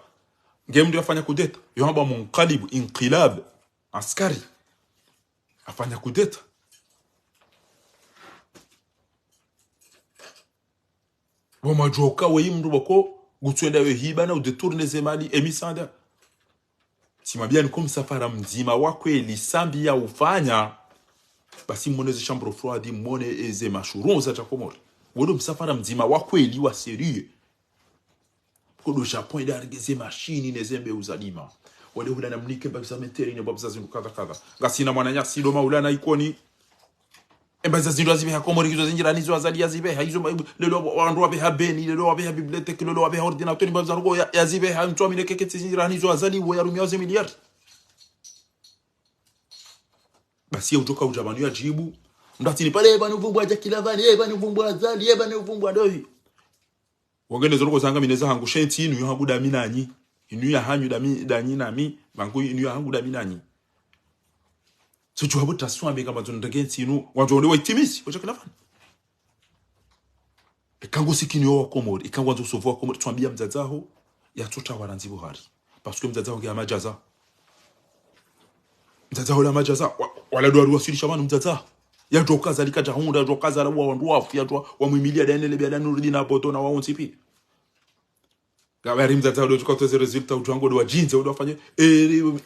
ngem ndio afanya kudeta yo hamba munqalib inqilab askari afanya kudeta bo majoka we imru bako gutwenda we hibana udetourner zemali emisanda simabia comme safara mzima wa kweli sambi ya ufanya basi mwone ze chambre froide mwone eze mashurun za Comores wodo msafara mzima wa kweli wa sérieux kodo Japon ida argeze machine nezembe uzalima wale hulana mnike babisa menteri ne babisa zindu kadha ngasina mwana nya sido maulana ikoni embaza zindu azibe Comores hizo zinjira nizo azali azibe hizo lelo wandu wabe habeni lelo wabe bibliothèque lelo wabe ordinateur ni babisa rugo azibe ha mtu amine keke zinjira nizo azali wo ya rumia miliyari basi utoka ujabanu ya jibu ndati ni pale bana uvumbu aja kilavani bana uvumbu azali bana uvumbu adohi wangene zoro zanga mineza hangu shenti inu hangu da minanyi inu ya hanyu da danyi nami bangu inu ya hangu da minanyi so juhabu taswa be kama ndagenti inu wanzo ndi waitimisi ocha kilavani ekango sikini yo Comores ekango wanzo sovo Comores twambia mzazaho ya tota waranzi buhari parce que mzazaho ngia majaza mzazaho la majaza wala do ruwasilisha bana mzazaho ya joka zalika jahunda joka zala wa wandu wafu ya wa mwimilia danele bia danurudi na boto na waonsi pi gabari mzazaho do joka toze resultat ujango do wajinze do afanye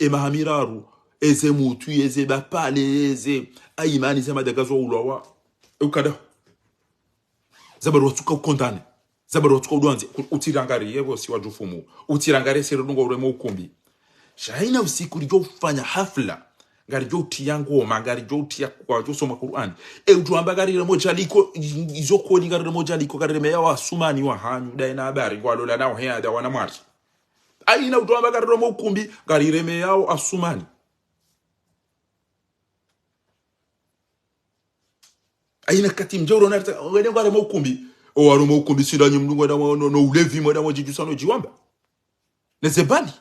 mahamiraru eze mutu eze bapale eze ayimani sema dagazo ulwa ukada zabaru tuka ukondane zabaru tuka udwanze utirangari yebo si wajufumu utirangari serungo uremo ukumbi shaina usiku lijo kufanya hafla ngari joti yangu magari joti ya kwa josoma Qur'an utuamba gari moja liko izoko ni gari moja liko gari meya wa sumani wa hanyu dai na habari kwa lola nao heada wana march aina utuamba gari mo ukumbi gari reme yao asumani aina kati mjoro na ngene gari mo ukumbi o waro mo ukumbi sida nyumnungo da no ulevi mo da mo jijusano jiwamba nezebani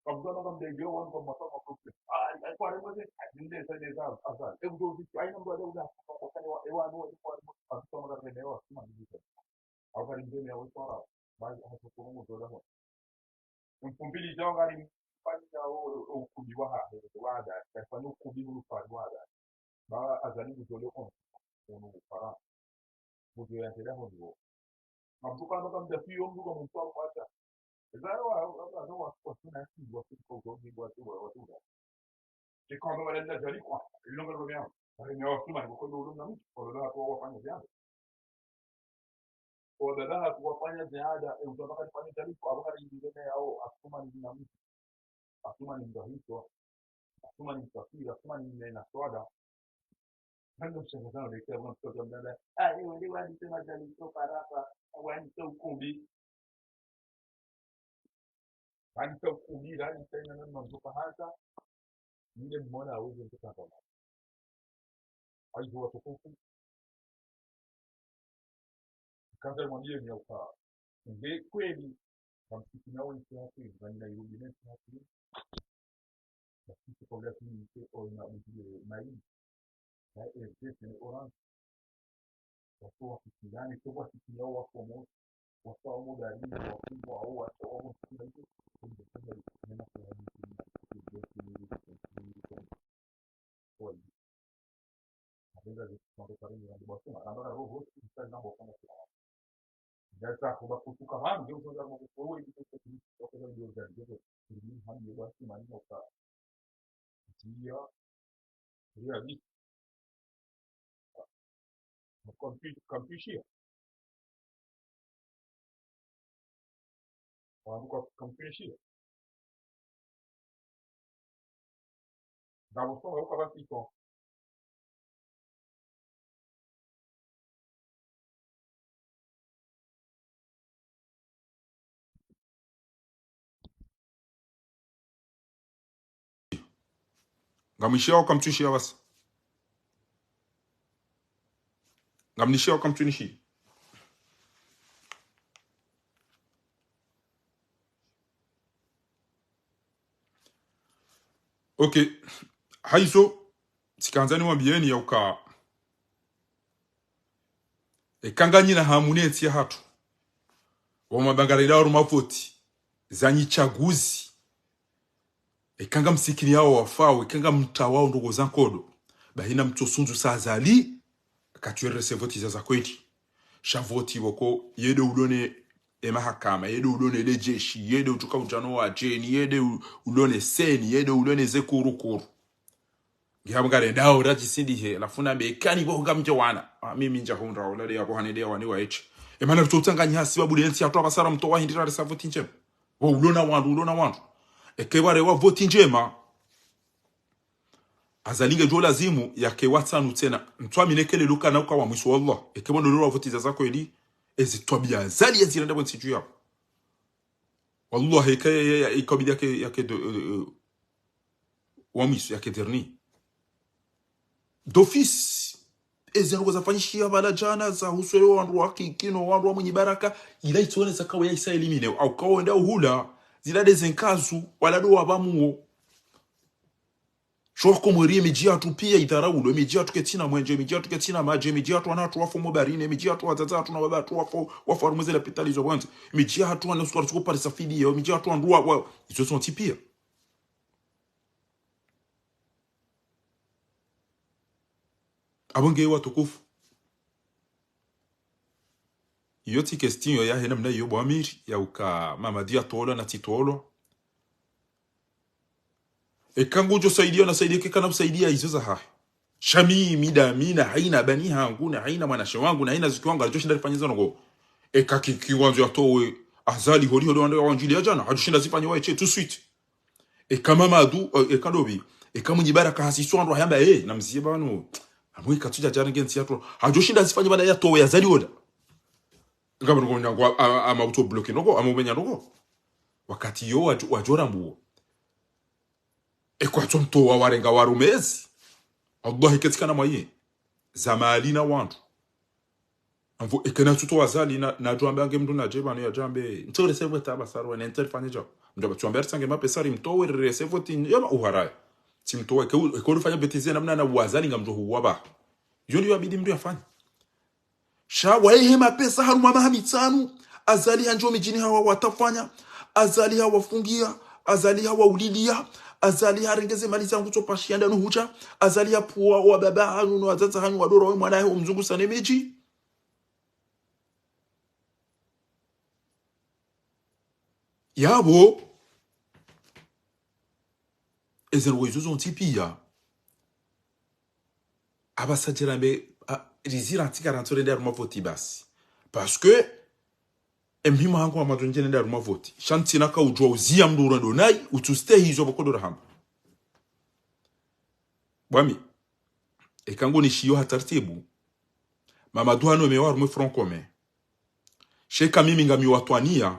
Abdullah kam de yo won ko mo to ko ay ko re mo de dinde sa de sa asa e do bi ay no do da ko kan wa e wa no ko ko to mo da de wa ma di de aw ka de me wa ko ra ba ha ko mo do da mo un pili jonga ri au kubiwa hapo wada kwa no kubiwa wada ba azali buzole on para buzo ya tela hono mabuka ndo kama ndio mtu kama mtu hata zao wa kwa tuna kitu kwa watu c'est quand on va aller la quoi ils n'ont pas le bien mais on va tout le monde on va faire bien wadadaha kuwafanya ziada utapaka kufanya taarifa habari nyingine au asuma ni dinamiki asuma ni mdahito asuma ni msafiri asuma ni na swada ndio mshangazano ile kwa mtoto mdada leo ndio alisema jali toka hapa au anitoa ukumbi anitoa ukumbi ndani tena na mtoka hata yule mmoja auze mtoto hapa aizo watukufu kaza mwambie ni ukaa ndio kweli kwa msikiti nao ni hapo ndani ya yule ni hapo lakini kwa gati ni kwa na maili na ni orange kwa kitani kwa kitani au wako moto wako muda ni wakubwa au watu wao Dessa roba kutuka mano ndio ndio ndio foi kwa sababu ndio ndio ni hadi basi maneno kwa dia realista computer kwa computer dans le fond au cas basi kwa ngamishia ukamtushia basi ngamnishia ukamtunishi okay haizo sikanzani wabieni ya uka ekanganyi na hamuneti ya hatu wa mabangarira wa mavoti zanyi chaguzi ekanga msikini yao wafao ekanga mtawao ndogo zankodo bahina mtosunzu sazali katuerese voti za kweti shavoti woko yede ulone mahakama yede ulone lejeshi yede utuka ujano wa jeni yede ulone seni yede ulone zekurukuru ngihamgare ndao rajisindi he lafuna bekani bo ngamje wana mimi nja honra olale yako hanede wani wa echi emana tutanganya hasiba lensi atwa basara mto wa hindira resa voti njema wo ulona wandu ekebare wa voti njema azalinge jo lazimu yake watsanu tena mtwa minekele luka na ukawa mwisu Allah ekebono lolo voti za zako eli ezitwabia azali yaziranda bonsi juu yako wallahi ikabidi yake wa mwisu yake derni d'office ezengo zafanyishia bala jana za husweyo wandu wakikino wandu wa mwenye baraka ila ituone zakawa ya isa elimine au kawa enda uhula zilade zenkazu wala do wabamuo shoko mweri mejia tu pia idaraulo mejia tu ketina mwenje mejia tu ketina maje mejia tu anatu wafo mobarine mejia tu wazaza tu na baba tu wafo arumezela petalizo bwanze mejia tu anasu kwa pare safidi yo mejia tu andua wa izo sont tipia abonge watu kufu yoti question ya hena mna yo bwamiri ya uka mama dia tolo na titolo ekangu jo saidia na saidia kekana kusaidia hizo za hahi shami mina haina bani hangu na haina mwanashe wangu na haina zikiwangu alichoshinda lifanyiza ngo kiwanzo ya towe azali hori ndo wanjili ya jana hajushinda zifanye wae tout suite kama madu kadobi kama nyibaraka hasiswando hayamba na mzie bano amwe katuja jana ngenzi yato hajushinda zifanye bada ya towe azali oda ngabo ngo nyangwa ama auto bloquer ngo amumenya ngo wakati yo wajora mbuo kwa tonto wa warenga warumezi Allah ketikana mwaye zamalina wantu amvo ekena tuto wazali na jwambe ange mdu na jeba ya jambe ntore sevo taba sarwa na interfanye jo ndo batuamber sange mapesari mtowe resevo tin yama uharaya timtowe ko rufanya betize namna na wazali ngamdo huwaba yoni yabidi mdu yafanye shawa hema pesa haruma mahamitanu azali hanjo mijini hawa watafanya azali hawafungia azali hawa ulilia azali harengeze mali zangu topashia ndanu hucha azali hapuwa wa baba hanu no azaza hanu wadoro we mwanae mzungu sanemeji yabo ezero izo zontipia abasajirambe rizira antika rantore ndar mavoti basi parce que mpima hangu amadunjene ndar mavoti shantina ka ujwa uzia mdura donai utuste hizo bokodo hamba bwami ekango ni shiyo hatartibu mama duhano mewar mu front commun sheka mimi ngami watwania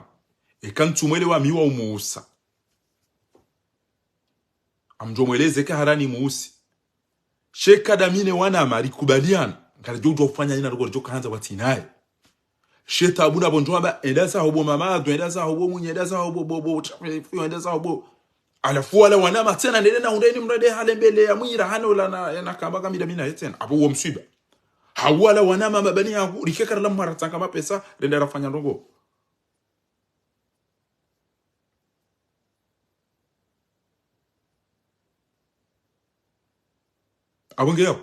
ekantumwele wa miwa umuusa amjomweleze ka harani muusi sheka damine wana mari kubaliana ngale jojo kufanya ina rugo jojo kanza watinaye sheta abuna bonjwa ba endasa hobo mama do endasa hobo munye endasa hobo bobo chafu endasa hobo alafu wala wana matena ndene na undeni mrade hale mbele ya mwira hano la na kamba kamida mina yetena abo wo msiba hawala wana mama bani yangu rikeka la mara tanga mapesa renda rafanya ndongo abonge yao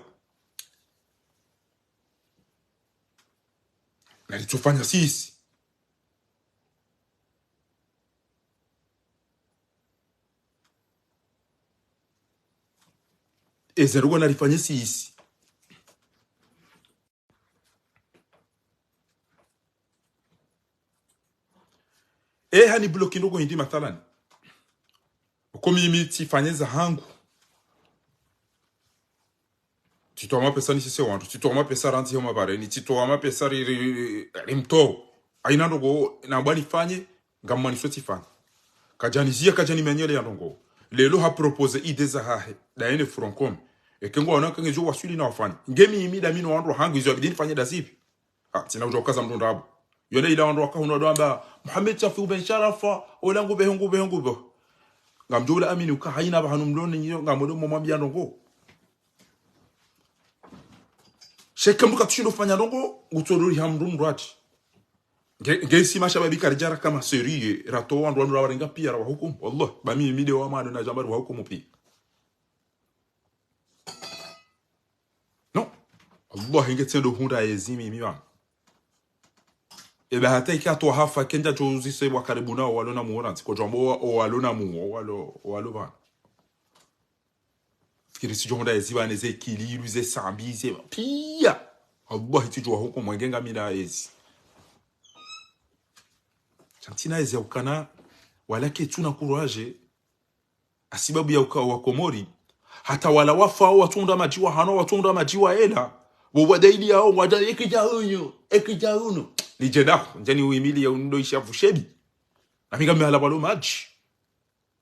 na litufanya sisi ezerugo na lifanye sisi hani bloki ndogo hindi mathalani komi miti fanyeza hangu tito ama pesa ni sisi wantu tito ama pesa ranti homa bare ni tito ama pesa rimto aina ndogo na bani fanye ngamani sweti fanye kajani menyele ya ndogo lelo ha propose ide za hahe da ene frankom ekengo wana kangezo wasuli na wafanye ngemi imida mino wandu hangu izo abidini fanye da zipi tina ujo kaza mtu ndabu yone ila wandu wakahuno doamba Muhammad Safi ben Sharafa olangu behungu ngamjula amini uka haina bahanu mlone nyo ngamodo momambia ndongo sheka mduka tushindo fanya ndongo utodori hamdu mrati ngesi mashababi karijara kama serie rato wandu warenga pia wa hukumu wallah bami mide wa mado na jambaru wa hukumu pia no Allah ingetendo hunda yezimi miwa ebe hata ikato hafa kenda jozi se wa karibu nao walona muona ko jombo o walona mu walo ba fikiri si jonda yeziba neze kiliru ze sambize pia Allah itijwa hukumu ngenga mina yezi chantina eze ukana walake tuna courage asibabu ya wa Komori hata wala wafa watunda majiwa hano watunda majiwa ela bo daily yao wada ekija huno lijeda njani uimili ya undo ishafu shebi naminga mihala balo maji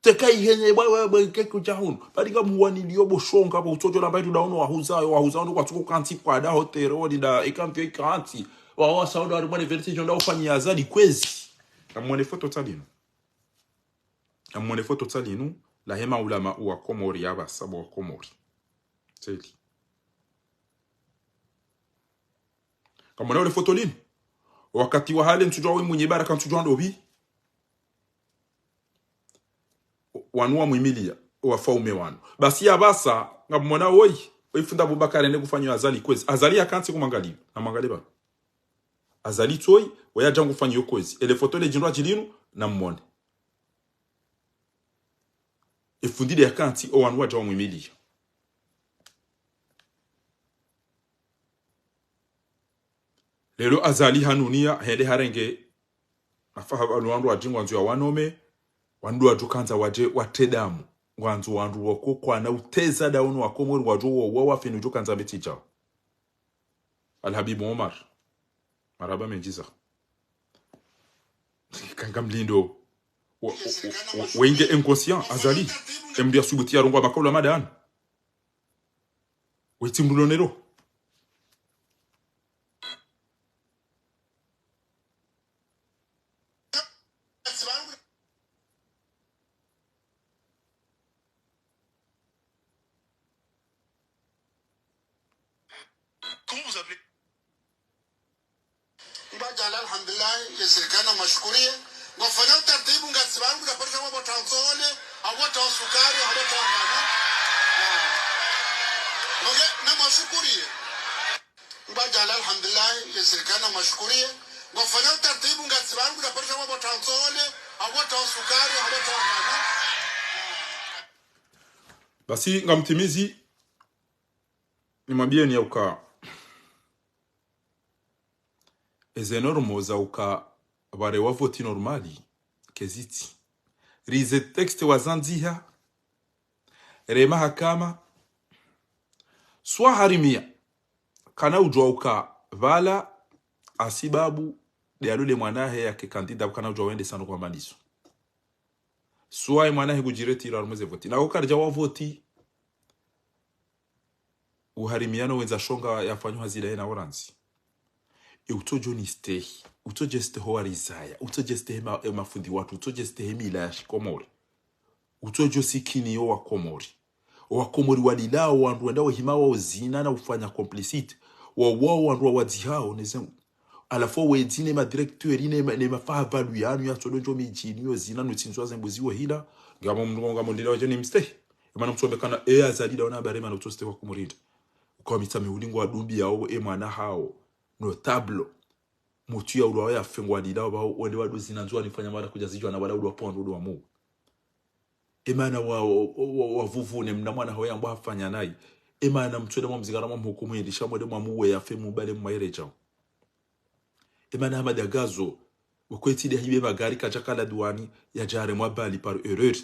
tekai henye bwa kekuja huno baliga muwani liyobo shonga bo utojo lambai tudaono wahuza ndo kwa tuko kanti kwa da hotero da ikampio ikanti wa sauda aribone vertige ndo ufanya azali kwezi amone foto talinu la hema ulama wa Komori yaba sabo wa Komori teli kama na foto lini wakati wa hali ntujwa we mwenye baraka ntujwa ndobi wanua mwimilia wa faume wanu basi ya basa ngamona woi ifunda Abubakar ende kufanywa azali kwezi azali akanti kumangalia na mangaliba azali toi waya jangu fanya yokozi ele foto le jindwa jilinu na mmone ifundile akanti o wanwa jawu mwimilia lelo azali hanunia hende harenge afaha wandu wajingu wanzu ya wanome wandu wajukanza waje watedamu wanzu wandu wako kwa na uteza daunu wa Komori waju wa wafinu jukanza beti jao Alhabibu Omar maraba menjiza kangamlindo wenge inconscient azali emdia subuti ya rongwa makabula madan wetimulonero Comment vous appelez? Mbajala alhamdulillah yeserikana mashkurie ngofanya utaratibu ngati bangu da parsha mambo tanzole awota sukari awota ngana ngoge na mashukuriye ngajala alhamdulillah yeserikana mashukuriye ngofanya utaratibu ngati bangu da parsha mambo tanzole awota sukari awota ngana basi ngamtimizi nimwambie ni uka ezenormo za uka bare wavoti normali keziti rize texte wazanziha rema hakama swa harimia kana ujwa uka vala asibabu de alule mwanahe yake kandida kana ujwa wende sano kwa maliso swa mwanahe kujiretira armuze voti na ukarja wavoti uharimiano wenza shonga yafanywa hazida na oranzi utojo ni stay utoje ste hoarizaya utoje ste mafundi watu utoje ste hemila ya Comores utojo sikini yo wa Comores walilao wandu wendao himawa uzina na ufanya complicit wao wandu wadzihao nezemu alafo wedine ma directeur ne mafa valu yanu ya tolonjo mijini yo zina nutsinzwa zembuziwe hila ngamo mndonga mondela waje ni mstay emana mtsombekana azalida ona barema na utoste wa Comores kwa mitame ulingo wa dumbi yao emana hao notable mutu ya ulwa ya fengwa dida ba wende wadu zinanzwa nifanya mara kujazijwa na wala ulwa pondo ulwa mu emana wa vuvune mnamwana hoya mbo afanya nayi emana mtwede mu mzigara mu hukumu yidisha mwede mu muwe ya femu bale mu mayereja emana amadagazo ukweti de hibe magari kachakala duani ya jare mwa bali par erreur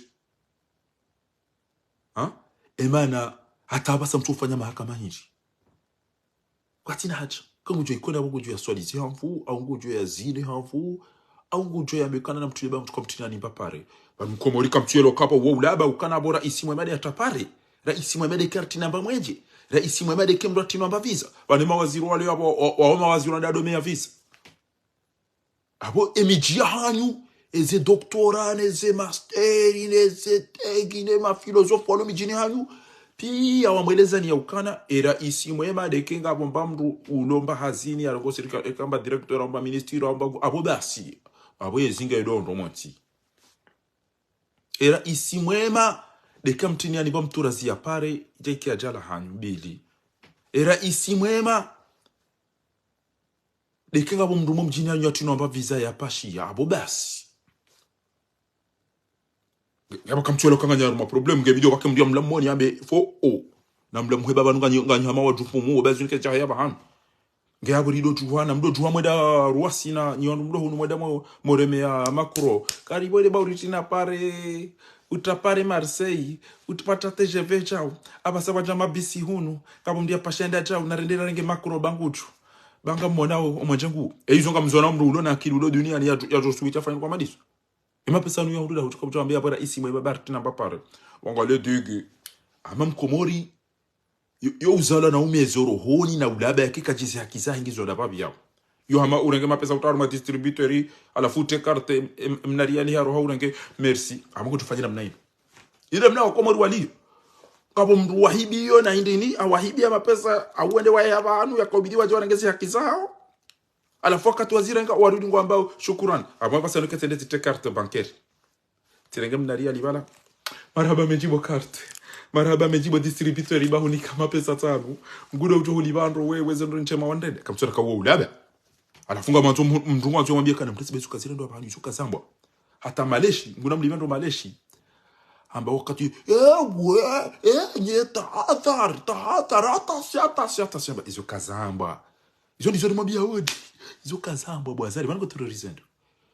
emana hata basa mtu ufanya mahakama hizi kwatina haja kangujo ikona ngujo ya swalizi hamfu au ngujo ya zine hamfu au ngujo ya mekana na mtuleba mtu komtina ni papare Comores kamtuelo kapo wo ulaba ukana bora isi mwemade atapare raisi mwemade karti namba mwenje raisi mwemade kemrati namba visa bane mawaziri wale wa mawaziri wa dado ya visa abo emijia hanyu eze doktora neze master neze tegine ma philosophe walo mijini hanyu pia wamweleza ni ya ukana era isi mwema de kinga bombamru ulomba hazini ya longo serikali kamba director amba ministry amba abo basi abo yezinga edondo monti era isi mwema de kamtini ani bomturazi ya pare jeki ajala hanyu bili era isi mwema de kinga bomrumo mjini anyu atino amba visa ya pashi ya abo basi yaba kamtuelo kanga nyaruma problem nge video bakemdia mlamoni ambe fo na mlamheba banu nganya hama wajufu mu bazunke cha yaba han nge aburido juwana mdo juwa mweda ruasina nyondo mdo hunu mweda moreme ya makro karibo ile bauritina pare utapare Marseille utapata TGV chao abasaba jama bisi hunu kabo mdia pashenda chao narendera renge makro banguchu banga monao omwanjangu eizonga mzona mdo ulo na kilulo dunia ni ya josuita fanya kwa madiso ema pesa nuya hududa hutukamtuambia bora isi mweba barti na papare wangale digi amam Comores yo uzala na umezoro honi na ulaba ya kika jisi hakisa hingizo da babi yao yo hama urenge mapesa utaruma distributori alafu te carte mnariani haro ha urenge merci ama kutufanyira mnaino ile mnao Comores wali kabo mru wahibi yo na indini awahibi ya mapesa auende wa yabanu yakobidiwa jo urenge hakisa hao alafu wakati wazira nga warudi ngwambao shukrani ama basa nuke tende te carte bancaire tirenge mnariani bala marhaba mejibo carte marhaba mejibo distributeur ibaho ni kama pesa tano ngudo uto libando wewe zendo nchema wandende kamtsora kawo ulaba alafunga mwanzo mndungu wanzo mwambia kana mtesi besuka zile ndo hapa yusuka sambwa hata maleshi nguna mlibando maleshi amba wakati nyeta athar hata shamba izo kazamba izo ndizo mwambia hodi izo kazamba bwazari bango terrorism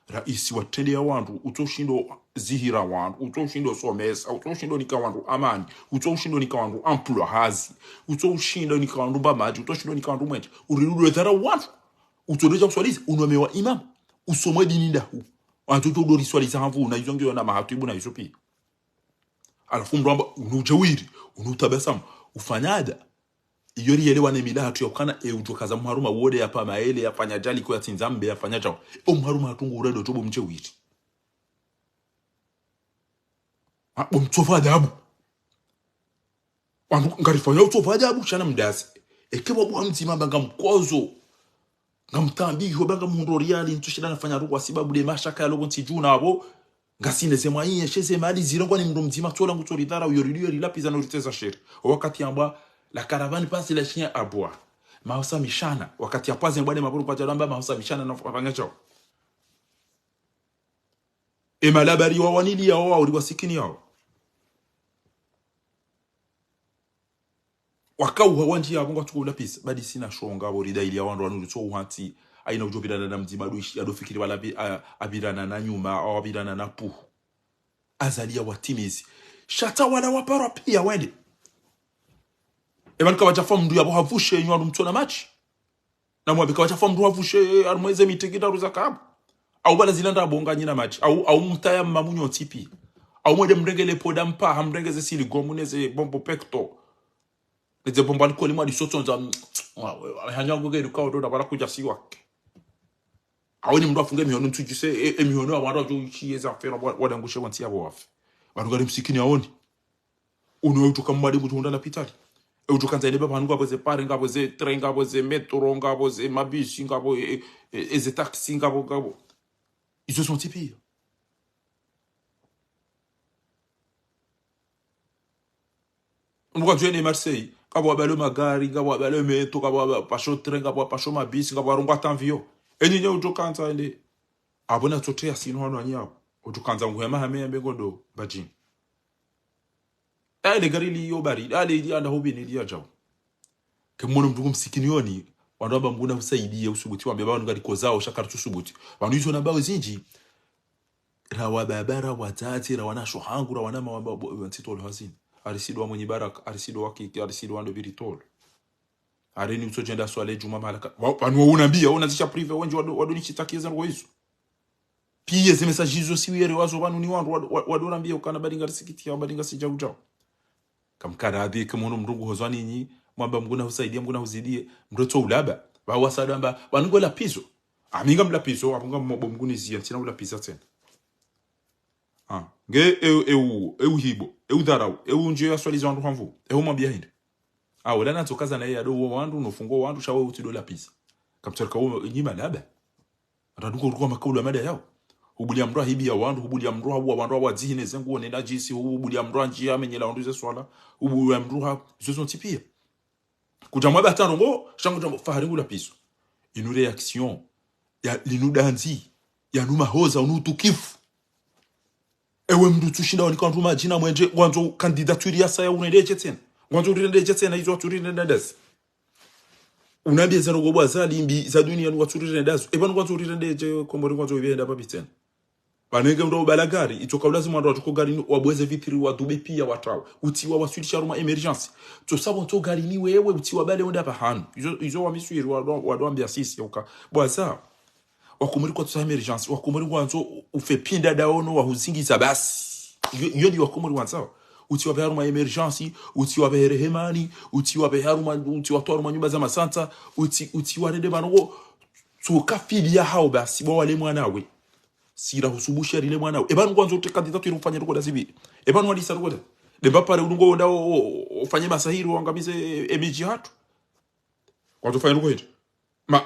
raisi watende ya wandu utoshindo zihira wandu utoshindo somesa utoshindo nika wandu amani utoshindo nika wandu emploi hazi utoshindo nika wandu bamaji utoshindo nika wandu mwenje urirudu etara wandu utoleja kuswaliza unomewa imam usomwe dini ndahu wantu tudori swaliza havu na izongiyo na mahatibu na isopi alafu mramba unujawiri unutabasamu ufanyada iyori yele wane milatu ya ukana ujokaza mharuma wode ya pa maele ya fanya jali kwa tinzambe ya fanya chao mharuma hatungu uredo tobo mche wiri mtofa adabu wangu ngarifanya utofa adabu chana mdasi ekebo bwa mzima banga mkozo ngamtambi hobanga mundo riali ntushida nafanya ruko sababu de mashaka ya logo ntijuna abo ngasine sema hii sheze mali zilongwa ni mndo mzima tola ngutoridara uyoridio rilapiza no riteza sheri wakati amba la caravane passe la chien à bois maosa mishana wakati ya paze mbwane maburu kwa jalamba maosa mishana na fanya chao e malabari wa wanili ya wao uliwasikini yao wakau hawanji ya bongo tukula pisa badi sina shonga bo ridaili ya wandu wanu so uhanti aina ujobirana na mzima duishi adofikiri wala abirana na nyuma au abirana na pu azalia watimizi shata wala wapara pia wende eban kawacha mdu yabo havushe nywa mtona match na mwabe kawacha mdu havushe armweze mitegida ruzakabu au bala zilanda bonga nyina match au mtaya mamunyo tipi au mwede mrengele poda mpa hamrengeze sili gomuneze bombo pecto leze bombo alikoli mwa disoto nza hanyango ge duka odo da bara kuja siwake au ni mdu afunge mihono ntujise mihono wa mara jo chiyeza fera wadangushe wanti yabo wafe banugari msikini aoni uno utuka mwade mutunda na pitali utukanza ile baba ngabo ze pare ngabo ze train ngabo ze metro ngabo ze mabisi ngabo ze taxi ngabo ils se sont tipis on va Marseille ngabo abalo magari ngabo abalo metro ngabo pasho train ngabo pasho mabisi ngabo arongwa tanvio enye utukanza ile abona totea sino hano anyao utukanza nguhema hamembe ngodo bajini ale garili yo bari ale ili anda hobi ni dia jao kemono mdugu msikinioni wandoba mbuna usaidia usubuti wambe baba ngari kozao shakara tusubuti banu hizo nabao zinji rawa babara watati rawana shohangu rawana mababo ntitolo hazini arisido mwenye baraka arisido waki arisido wando biritolo areni usojenda swale juma malaka banu unambia unazisha prive wenje wado nichitakiza ngo hizo pia ze messages zo siwere wazo banu ni wado nambia ukana badinga sikiti ya badinga sijau kamkaradi kemono mrungu hozwani nyi mwamba mguna usaidia mguna uzidie mroto ulaba ba wasadamba banungo la piso aminga mla piso apunga mguni zia tina ula pisa tena nge hibo darau nje ya swali zangu hanvu mwambia hindi wala natokaza na yeye ado wandu nofungo wandu shawe utido la pisa kamtorka nyima laba radungo ruko makulu mada yao ubulia mroa hibi ya wandu ubulia mroa wa wandu wa zihine zengu onenda jisi ubulia mroa njia amenyela wandu ze swala ubulia mroa zozo tipia kujamwa batango shangu jambo faharingu la piso une réaction ya linudanzi ya numa hoza unutukifu ewe mdu tushinda wanikantu majina mwenje wanzo candidature ya saya unedeje tena wanzo unedeje tena hizo turine ndas unambia zero go bazali mbi za dunia ni waturine ndas ebanu wanzo unedeje komori wanzo yenda papi tena banenge ndo balagari itoka lazima ndo tuko gari wabweze vitiri wa dube pia watawa utiwa waswilisha ruma emergency to sabo to gari ni wewe utiwa bale onda pahanu izo wa miswiri wa ambia sisi uka bwaza wakumuri kwa tsa emergency wakumuri wanzo ufe pinda daono wa huzingiza basi iyo ndi wakumuri wanzo utiwa beharuma emergency utiwa beherehemani utiwa beharuma utiwa twaruma nyumba za masanta utiwa rede banogo to kafilia hao basi bo wale mwanawe sira husubusha rile mwana ebanu kwanza utekandidatu irufanya ruko dazibi ebanu walisa ruko da demba pare urungo nda ufanye masahiri wangamize emiji hatu kwanza ufanye ruko hicho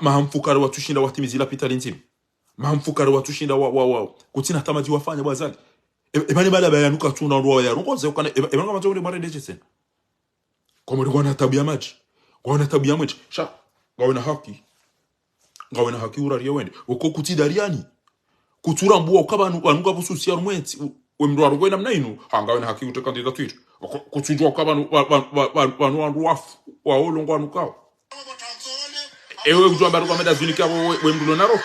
mahamfukara watushinda watimizila pitali nzima mahamfukara watushinda wa kutina tamati wafanya bwazali ebani bala bayanuka tuna ndo ya ruko ze kana ebanu kama tuli mare deje sen kama ndo na tabia maji kwa tabia maji sha ngawena haki urari wende uko kutidariani kutura mbuwa ukabanu wanunga bususi ya rumwenti wemdu warugwe namna inu hangawe na haki utekandida twitu kutujua ukabanu wanunga wafu waolongo wanukao ewe ujua baruka meda zunika wemdu naro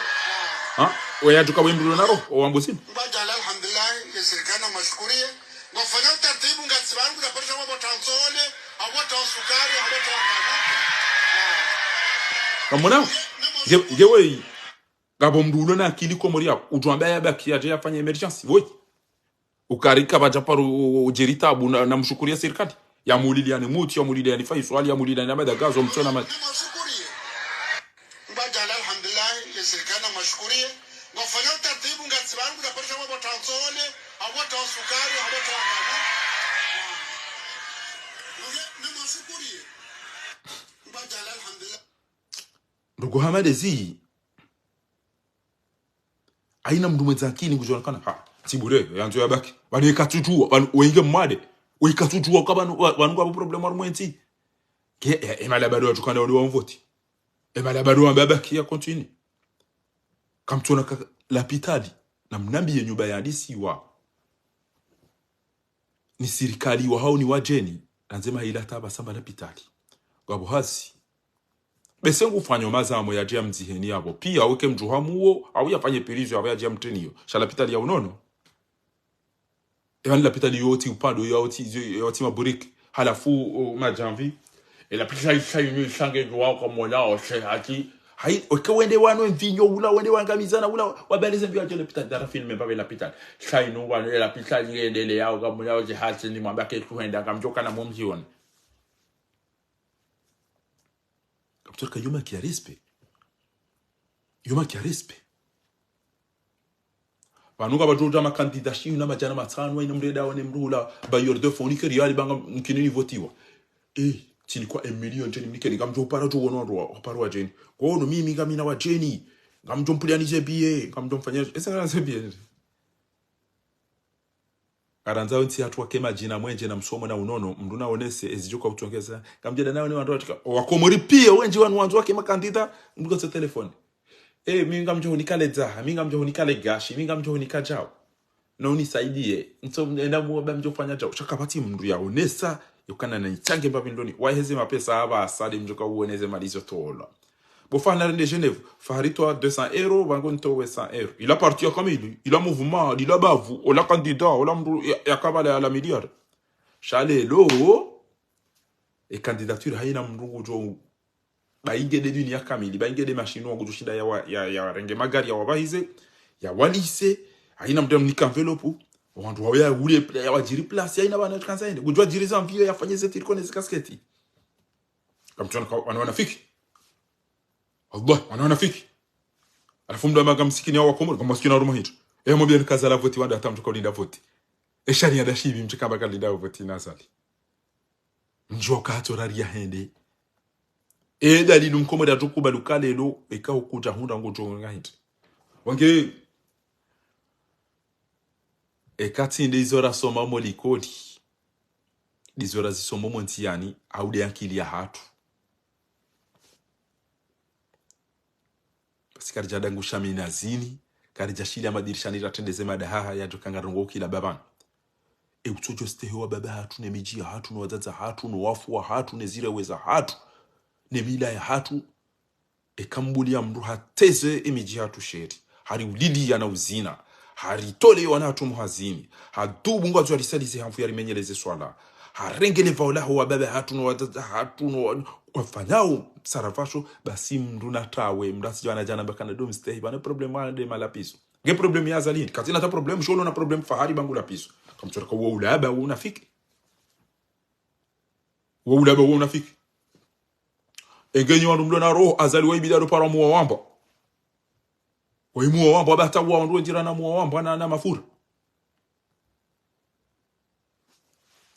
weyajuka wemdu naro wambusini mbajala alhamdulillah yesirikana mashkurie ngofanya utaratibu ngatsibangu ngaparisha mabo tansole awota sukari awota kamona gewe gabo mdulo na akili ko muri yako ujwamba ya baki ya afanye emergency voi ukarika bajaparu ujerita abu na mshukuria serikali ya muliliane muti ya muliliane fa iswali ya muliliane na madagazo mtona mashkurie mbajala alhamdulillah yesirikana mashkurie ngofanya utaratibu ngatsibangu ngaparisha mabo tansole awota sukari awota ndugu Hamadezi aina mndu mwenzakini kujonekana ha tibure yanzo yabaki bani ikatutua wenge mmade wikatutua kwa banu kwa problem wa mwenzi ke emala bado atukana wali wamvoti emala bado ambabaki ya continue kamtona lapitali na mnambi ya nyumba ya hadisi wa ni sirikali wa hao ni wajeni nanzema hila taba samba lapitali kwa buhasi bese ngufanya mazamo ya jia mziheni yabo pia weke mjuhamu uo au yafanye pirizo ya jia mteniyo shalapitali ya unono lapitali yoti upando yoti maburik halafu majanvi lapitali shayu shange jwa kwa mola o shehati hai wende wano mvinyo ula wende wangamizana ula wabeleze mbio ajele pitali dara filme babe lapitali shayu wano lapitali yendele yao kwa mola o shehati ni mwambake kuhenda kamjoka na mwamjiona kaptorka yuma kia respect banuga bajoja makandida shi una majana matano ina mreda wane mrula bayor de foni ke riali banga mkinini votiwa tini kwa million jeni mnikeni gamjo para jo wono ro parwa jeni ko no mimi gamina wa jeni gamjo mpulianize bie gamjo mfanya esa bie aranza unti atwa kema jina mwenje na msomo na unono mnduna onese ezijuka kutongeza gamjeda nayo ni wandu atika wakomori pia wenje wanu wanzu wake makandida mbuga sa telefoni minga mjo hunikale zaha minga mjo hunikale gashi minga mjo hunikajao na unisaidie nso enda muomba mjo fanya jao chakapati mndu ya onesa yokana na ichange mbabi ndoni waheze mapesa haba asadi mjoka uoneze malizo tola bofana rende Genève faharito 200 euros bango ntowe 100 euros il a parti comme il a mouvement il a bavu o la candidat o la mndu yakabala la milliard chale lo e candidature haina mndu jo bainge de dunia kamili bainge de machine wa gujushinda ya renge magari ya wabahize ya walise haina mtu mnika envelope wandu wa ya ule ya wajiri place haina bana kanzaende gujwa jiri za mvio yafanye zeti ikone zikasketi kamtona wanafiki Allah wanafiki alafu mdo amaga msikini wa Comores kama msikini wa Roma hicho mwambie nikaza la voti wanda atamtuka linda voti shari ya dashibi mchikamba kalinda voti nasali njoka hatoraria hende dalili mkomode atukuba lukale lo ekao kuja hunda ngojo ngahita wange ekati ndizora soma molikodi dizora zisomo montiani aude akili ya hatu pasikari jadangu shamina zini kari jashili amadirishani ratendeze madahaha ya jokanga rongo kila babana utojo stehewa baba hatu ne miji ya hatu no wazaza hatu no wafu wa hatu ne zire weza hatu ne mila ya hatu ekambuli ya mru hateze emiji hatu sheri hari ulili ya na uzina hari tole ya hatu muhazini hadubu ngwa zuwa risalize hamfu ya rimenyeleze swala harengele vaulaho wa baba hatu no wazaza hatu no wafanyao sarafasho basi mru natawe mrasi jwana jana bakana domi stehi bane problema de malapiso ge problemi ya zalini katina ta problemu sholo na problemu fahari bangu lapiso kamchoraka uwa ulaba uwa unafiki uwa ulaba uwa unafiki engenyi wandu mdo na roho azali wa ibidado para muwa wamba wa imuwa wamba wabata uwa wandu njira na muwa wamba na mafura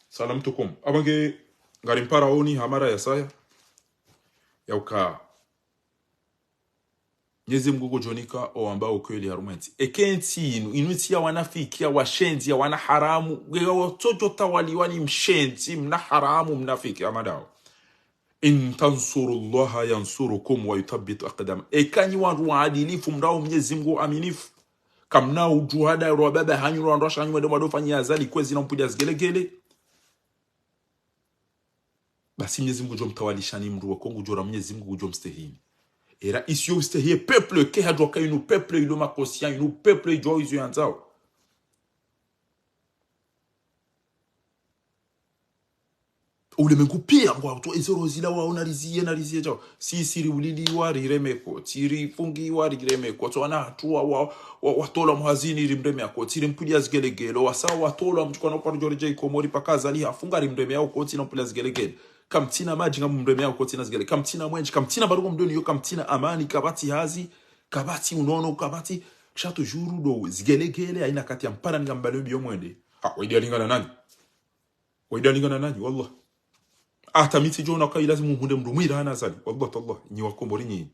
salam tukum abange ngarimpara oni hamara ya saya ya uka nyezi mgugu jonika o ambao kweli harumenti ekenti inuti ya wanafiki ya washenzi ya wana haramu gega watoto tawaliwani mshenzi mna haramu mnafiki amadao in tansurullaha yansurukum wa yutabbitu aqdam ekanyi wandu waadilifu mrao mnyezi mgu aminifu kamna ujuhada roa baba hanyu roa ndosha hanyu mwede mwado fanyi azali kwezi na mpudi azgelegele basi mnyezi mgu jom tawalishani mru wa kongu jora mnyezi mgu jom stehini era ici ustehie peuple ke hadroka inu peuple ilo makosien inu peuple ijo izo yanzao ule mengu pia ngwa to ezero zila wa unalizie jao si siri ulili wa riremeko tiri fungi wa riremeko to ana hatua watola muhazini rimreme yako tiri mpudi azgelegelo wasa watola mchukana kwa George Comores pakaza ali hafunga rimreme yako koti na mpudi azgelegelo kamtina maji ngamu mreme yako koti na zgele kamtina mwenji kamtina barugo mdoni yo kamtina amani kabati hazi kabati unono kabati chato juru do zgelegele aina kati ya mpara ngambalo biyo mwende waidi alingana nani wallah hata miti jona kai lazima muhunde mrumira hana zali wallah tallah ni wakombori ni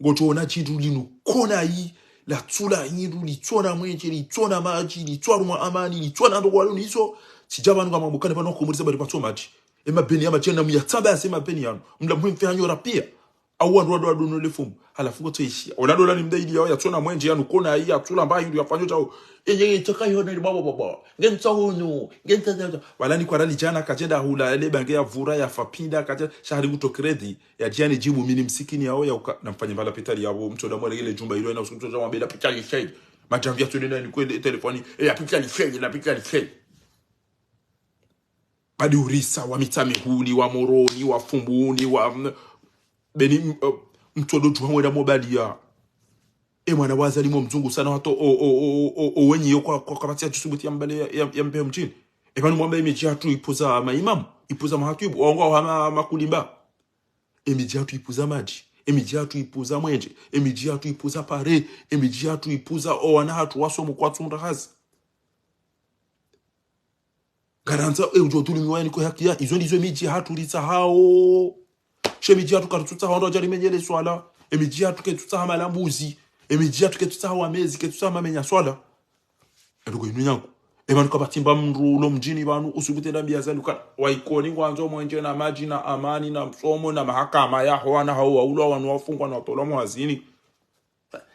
ngojo na chindu linu kona yi la tsula hindu litsona mwenje litsona maji litswa amani litsona ndo kwalo niso sijabanu kama mukane pano Comores bali patso maji emabeni amachena muyatsamba yase mabeni yanu mla mwimfe hanyora pia au ndo no lefumu halafu to ishi onadola ni mdaidi yao yatsona mwenje yanu kona hii atsula mba hindu yafanyo chao yenye chakayona ni baba ngentsa hunu ngentsa wala ni kwa rali jana kajenda hula ile bange ya vura ya fapinda kaje shahari kuto credit ya jiani jibu mini msikini yao ya namfanya mbala petali yao mtu ndo mwele ile jumba ile na usiku mtu mwambia petali shade majamvia tunena ni kwende telefoni ya petali shade la petali shade badi urisa wa mitami huli wa moroni wa fumbuni wa beni mtodo tuhamwenda mobalia mwana wazali mzungu sana hato wenye yo kwa kapatia tusubuti ya mbale ya mpe mjini banu mwamba imejatu ipoza maimamu ipoza mahatubu ongo hama makulimba imejatu ipoza maji imejatu ipoza mwenje imejatu ipoza pare imejatu ipoza wana hatu wasomo kwa tsunda hazi garanza ujotuli miwani ko hakia izo ndizo miji hatu ritsa hao shemiji hatu karutsa hondo jari menyele swala emiji hatu ketutsa hamala mbuzi emiji hatu ketutsa wamezi ketutsa mamenya swala ndugo inu yangu ebanu kabatimba mrulo mjini banu usubute ndambi yazaluka waikoni ngwanzo mwenje na maji na amani na msomo na mahakama ya hoana hao waulo wanu wafungwa na tolo mwazini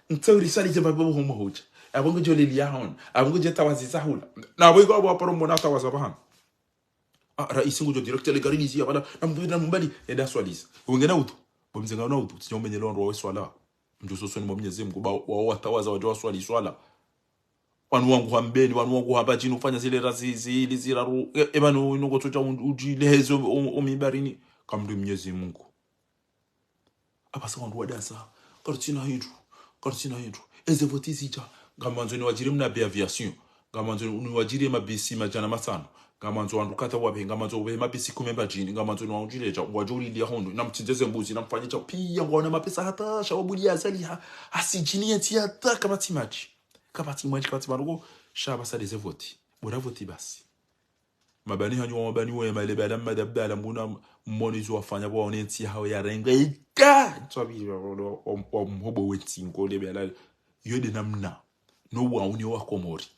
ntsauri sali je babo homo hoja abongo jolili ya hon abongo jeta waziza hula na boy go aporo mona tawazabahan rais ngujo directeur legali zia bana na mbali eda swaliza ungena utu bomzenga na utu tsinyomenye londo wa swala mjuso soni mwenyezi Mungu wa watawaza wajwa swala wanu wangu hambeni wanu wangu hapa chini ufanya zile razizi ili ziraru ebanu inongo tocha ujilezo omibarini kamdu Mwenyezi Mungu abasa wandu wadasa kartina hidu eze votizija ngamanzo ni wajiri mna aviation ngamanzo ni wajiri mabisi majana masano ngamanzo wandu kata wabe ngamanzo wabe mabisi kumemba jini ngamanzo ni wanjileja wajuri lia hondo namtindeze mbuzi namfanyisha pia ngona mapesa hata shawabuli azali asijini yeti hata kabati maji kabati marugo shaba sa des voti bora voti basi mabani hanyo mabani we male bala madabala mbuna monizo wafanya bwa onenti hao ya renga ika tsabi o mhobo weti ngole bala yode namna no wa uni wa Comores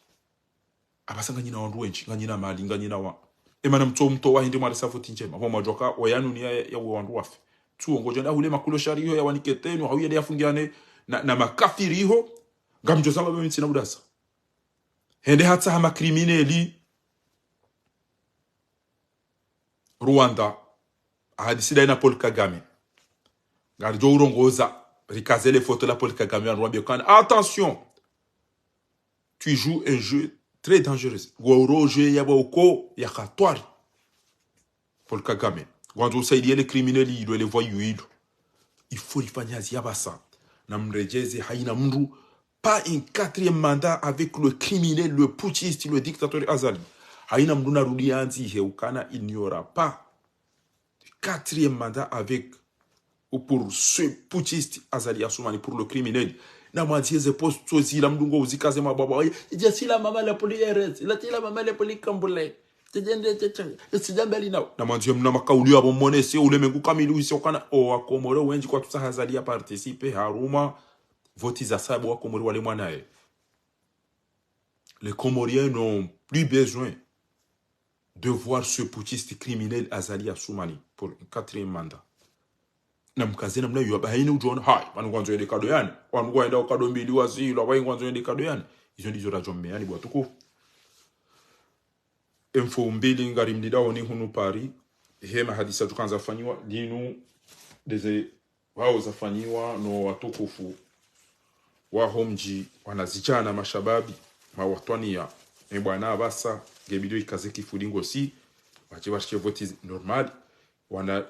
abasanga nyina wandu wenchi nganyina mali nganyina wa emana mto wa hindi mari safuti njema kwa majoka oyanu ni ya wandu wafe tu ngoje nda hule makulo shari yo ya waniketenu hauye ya fungiane na makafiri ho ngamjo sanga bemiti na budasa hende hatsa hama crimineli Rwanda hadisida ina Paul Kagame garjo urongoza rikazele photo la Paul Kagame en Rwanda kan attention tu joues un jeu très dangereux goroje yaboko yakatwari Paul Kagame gwanzo usaidia les criminels ido les voyous il faut ifanya ziabasa na mrejeze haina mndu pas un quatrième mandat avec le criminel, le putschiste, le dictateur Azali. Haïna mduna rudianzi heukana, il n'y aura pas de quatrième mandat avec ou pour ce putschiste Azali Assoumani, pour le criminel. Na mwanzi ze post sozi la mdungo uzikaze mababa. Ija sila mama la poli RS, la tila mama la poli kambule. Na mwanzi mna makauli abo monese ule mengu kamilu isi okana o akomore wenji kwa tusa Azali a participer haruma. Votiza sabu wa Comores wale mwanae. Les Comoriens n'ont plus besoin de voir ce putschiste criminel Azali Assoumani pour un quatrième mandat. Namkazena mna yuwa bahini ujuona hai wanu kwanzo yende kado yani wanu kwa yenda kado mbili wazilo wanu kwanzo yende kado yani izo ndizo rajome yani bwa tuku info mbili ngari mdida oni hunu pari hema hadisa tukanza fanyiwa dinu deze wao zafanyiwa no watukufu wa homji wanazijana mashababi mawatwania bwana abasa gebido ikazeki fulingo si wache voti normal wana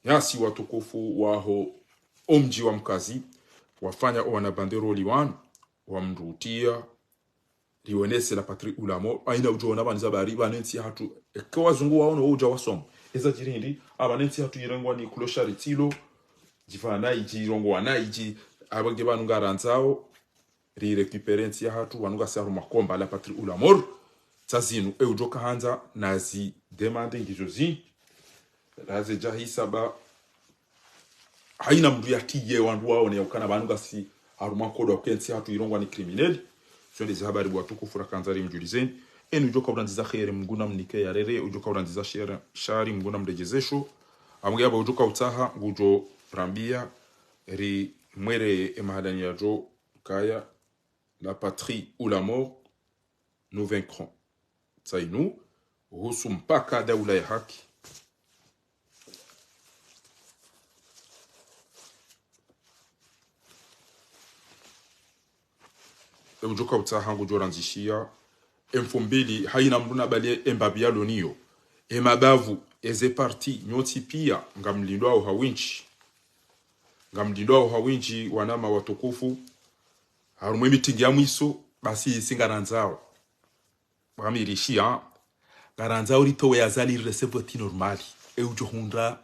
yasi watukufu waho omji wa mkazi wafanya wana banderoli wan wamrutia lionese la patrie ulamo aina ujona banza bari banenti hatu kwa zungu waono uja wasom yezadjiri abanenti hatu yirangwa ni kuloshari tilo jifana ijirongo wana iji abage banu garanzao ri récupérer ntia hatu wanuga saru makomba la patrie ou la mort tsazinu ujoka hanza nazi demande ngizozi raze jahisa ba haina mdu yatiye wandu wao ne ukana banuga si haruma kodo kensi hatu irongwa ni criminel Suivez habari watukufu rakanzari mjulizeni enu ujoka urandiza khere mnguna mnike yarere ujoka urandiza shari mnguna mrejezesho amuge aba ujoka utaha ngujo rambia ri mwere emahadani ya jo kaya la patrie ou la mort nous vaincrons tsainu husu mpaka daula ya haki ujoka utaha ngujo ranzishia M2 haina mruna bali embabia loniyo emabavu eze parti nyoti pia ngamlindo au hawinchi wanama watukufu harumwe mitingi ya mwiso basi singaranzao bamirishia garanzao ritowe yazali resevoti normali eujohunda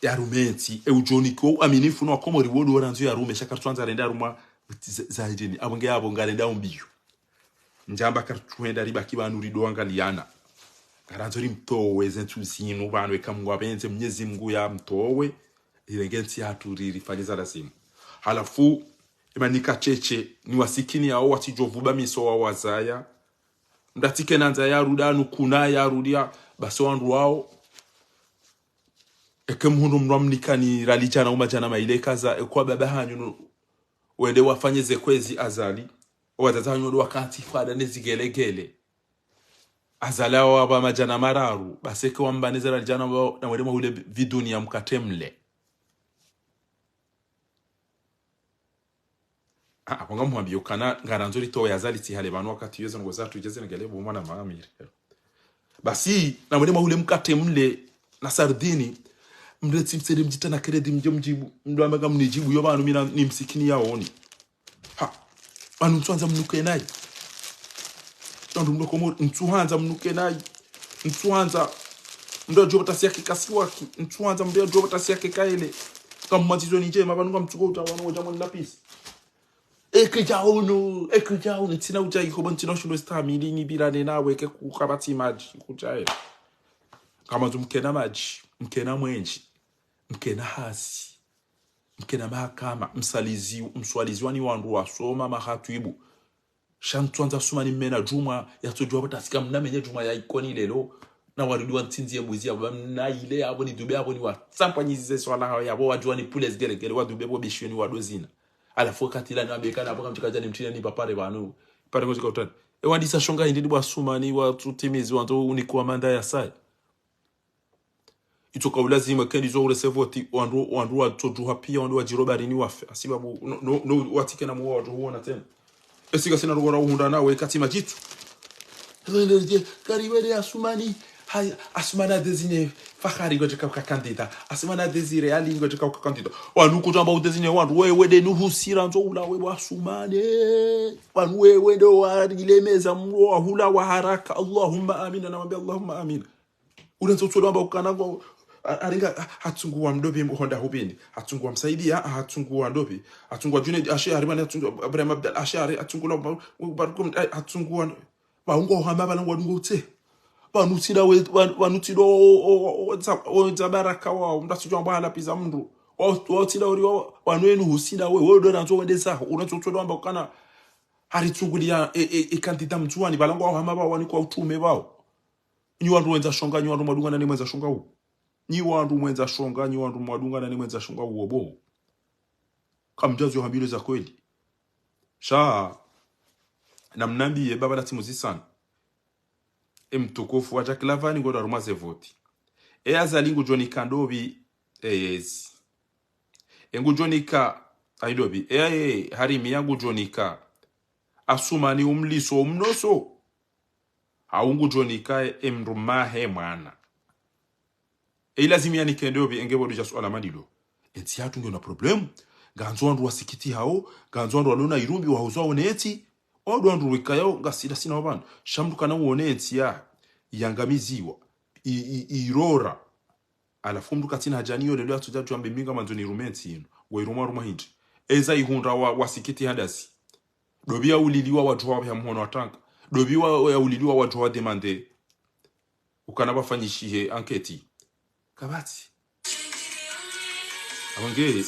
yarumenti eujoniko aminifu no komori wodo ranzo yarume shakartwanza renda ruma zaidini abonge abo ngarenda umbiyo njamba kartwenda riba kibanu rido angaliana garanzo rimtowe zentuzinu banwe kamwa benze mnyezi mngu ya mtowe ilengensi hatu rifaniza rasimu halafu imanika cheche ni wasikini hao watijovuba miso wa wazaya ndatike nanza ya rudanu kuna ya rudia baso wandu wao ekemhundu mramnika ni ralijana umajana maile kaza kwa baba hanyu wende wafanye zekwezi azali wazatanyo wakati fada nezigelegele azala wa ba majana mararu baseke wambaneza ralijana na wende mahule viduni ya mkatemle aponga muhambiyo kana ngaranzori to yazali ti hale banu wakati yezo ngo zatu jeze ngale bo mwana maamiri basi na wende mahule mkatemle na sardini mreti msede mjitana kredi mjibu ndo amaga mnijibu yo banu mina ni msikini yaoni banu mtuanza mnuke nayi ndo mnuko mo mtuanza mnuke nayi mtuanza ndo jobo tasi yake kasiwaki mtuanza ndo jobo tasi yake kaile kama matizo ni njema banu ngamtuko utawano jamani lapisi ekujauno tina ujai ko bantino shulo stamili ni birane nawe ke kukabati maji kujaye kama mkena maji mkena mwenji mkena hasi mkena mahakama mswaliziwani wandu wasoma mahatuibu shantwanza suma ni mena juma yatojwa batasika mnamenye juma ya ikoni lelo na warudiwa ntinzi ya buzi ya na ile abo ni dube abo ni wa tsampanyize swala hawa yabo wajua ni pules gelegele wa dube bo bishweni wa dozina alafu katila na beka na boka mchikaja ni mtina ni papare banu pare ngozi kautani wandisa shonga ndidi bwa suma ni wa tutimizi wanto unikuwa manda ya sai itoka ulazima kendi zo resevoti wandu watojuha pia wandu wajirobari ni wafe asibabu no watike na muwa watu huona tena esiga sina rugora uhunda nawe kati majitu kariwele asumani asumana dezine fakari ngoje kwa kandida asumana desire ali ngoje kwa kandida wanu kutamba udezine wandu wewe de nuhusira nzo ula wewe asumane wanu wewe ndo warilemeza mro hula wa haraka Allahumma amina na mwambie Allahumma amina ulenzo tsodamba ukanango aringa hatungua mdobi mhonda hubini hatungua msaidia hatungua ndobi hatungua june ashari bana hatungua Ibrahim Abdal ashari hatungua barkum hatungua baungo hama balango ngote banutira banutiro o zabaraka wa mtasijwa mbala piza mndu watira uri wanwenu husida wewe ndo nanzo wendeza unachotodo amba kana haritungulia kandida mtuani balango hama ba wani kwa utume bao nyi wandu wenza shonga nyi wandu madunga nani mwenza shonga hu nyi wandu mwenza shonga nyi wandu madunga nani mwenza shonga uobo kamjazo hambile za kweli sha namnambiye baba la timuzi sana mtukufu wa jaklavani ngoda rumaze voti azalingu joni kandobi eyezi engu jonika aidobi harimi yangu jonika asumani umliso umnoso aungu jonika emrumahe mwana lazimi yani kendobi engebo do jasu alamadilo enti hatu ndio na problem ganzo wandu wasikiti hao ganzo wandu walona irumbi wa hozo oneti odo wandu wikayo ngasida sina wabana shamdu kana oneti ya yangamiziwa irora alafu mdu katina hajaniyo lelo atujaju ambe minga manzoni rumenti ino wa iruma hindi eza ihunda wasikiti hadasi dobia uliliwa watu wa mhono watanka dobia uliliwa watu wa demande ukana bafanyishihe anketi kabati abangere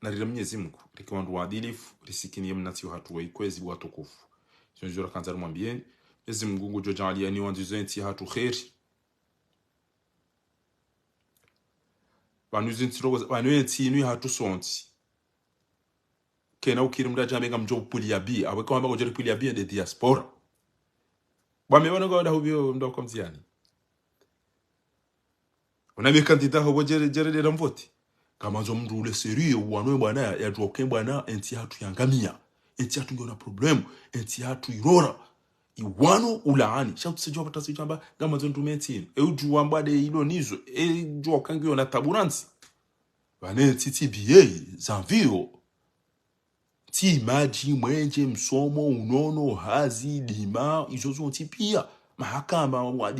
na rila Mwenyezi Mungu likiwa ndo adilifu risikinie mnati hatu ikwezi watukufu tunjora kanza mwambieni Mwenyezi Mungu ngojo jalia ni wandizo nti hatu khairi banu nti ni hatu sonti kena ukiri mda jambe ngam job pulia bi awe kwa mbago jori pulia bi de diaspora bamebona ngoda hubyo ndo komziani unabe kandida hobo jere de mvoti kama zo mndu ule serieux wanwe bwana ya joke bwana enti hatu yangamia enti hatu ngona problem enti hatu irora iwano ulaani shautu sejwa pata sejamba kama zo ntumenti ujua mbade ilo nizo jua kangiyo na taburansi bane titi biye zanvio ti maji mwenje msomo unono hazi lima izo zo ntipia mahakama wadi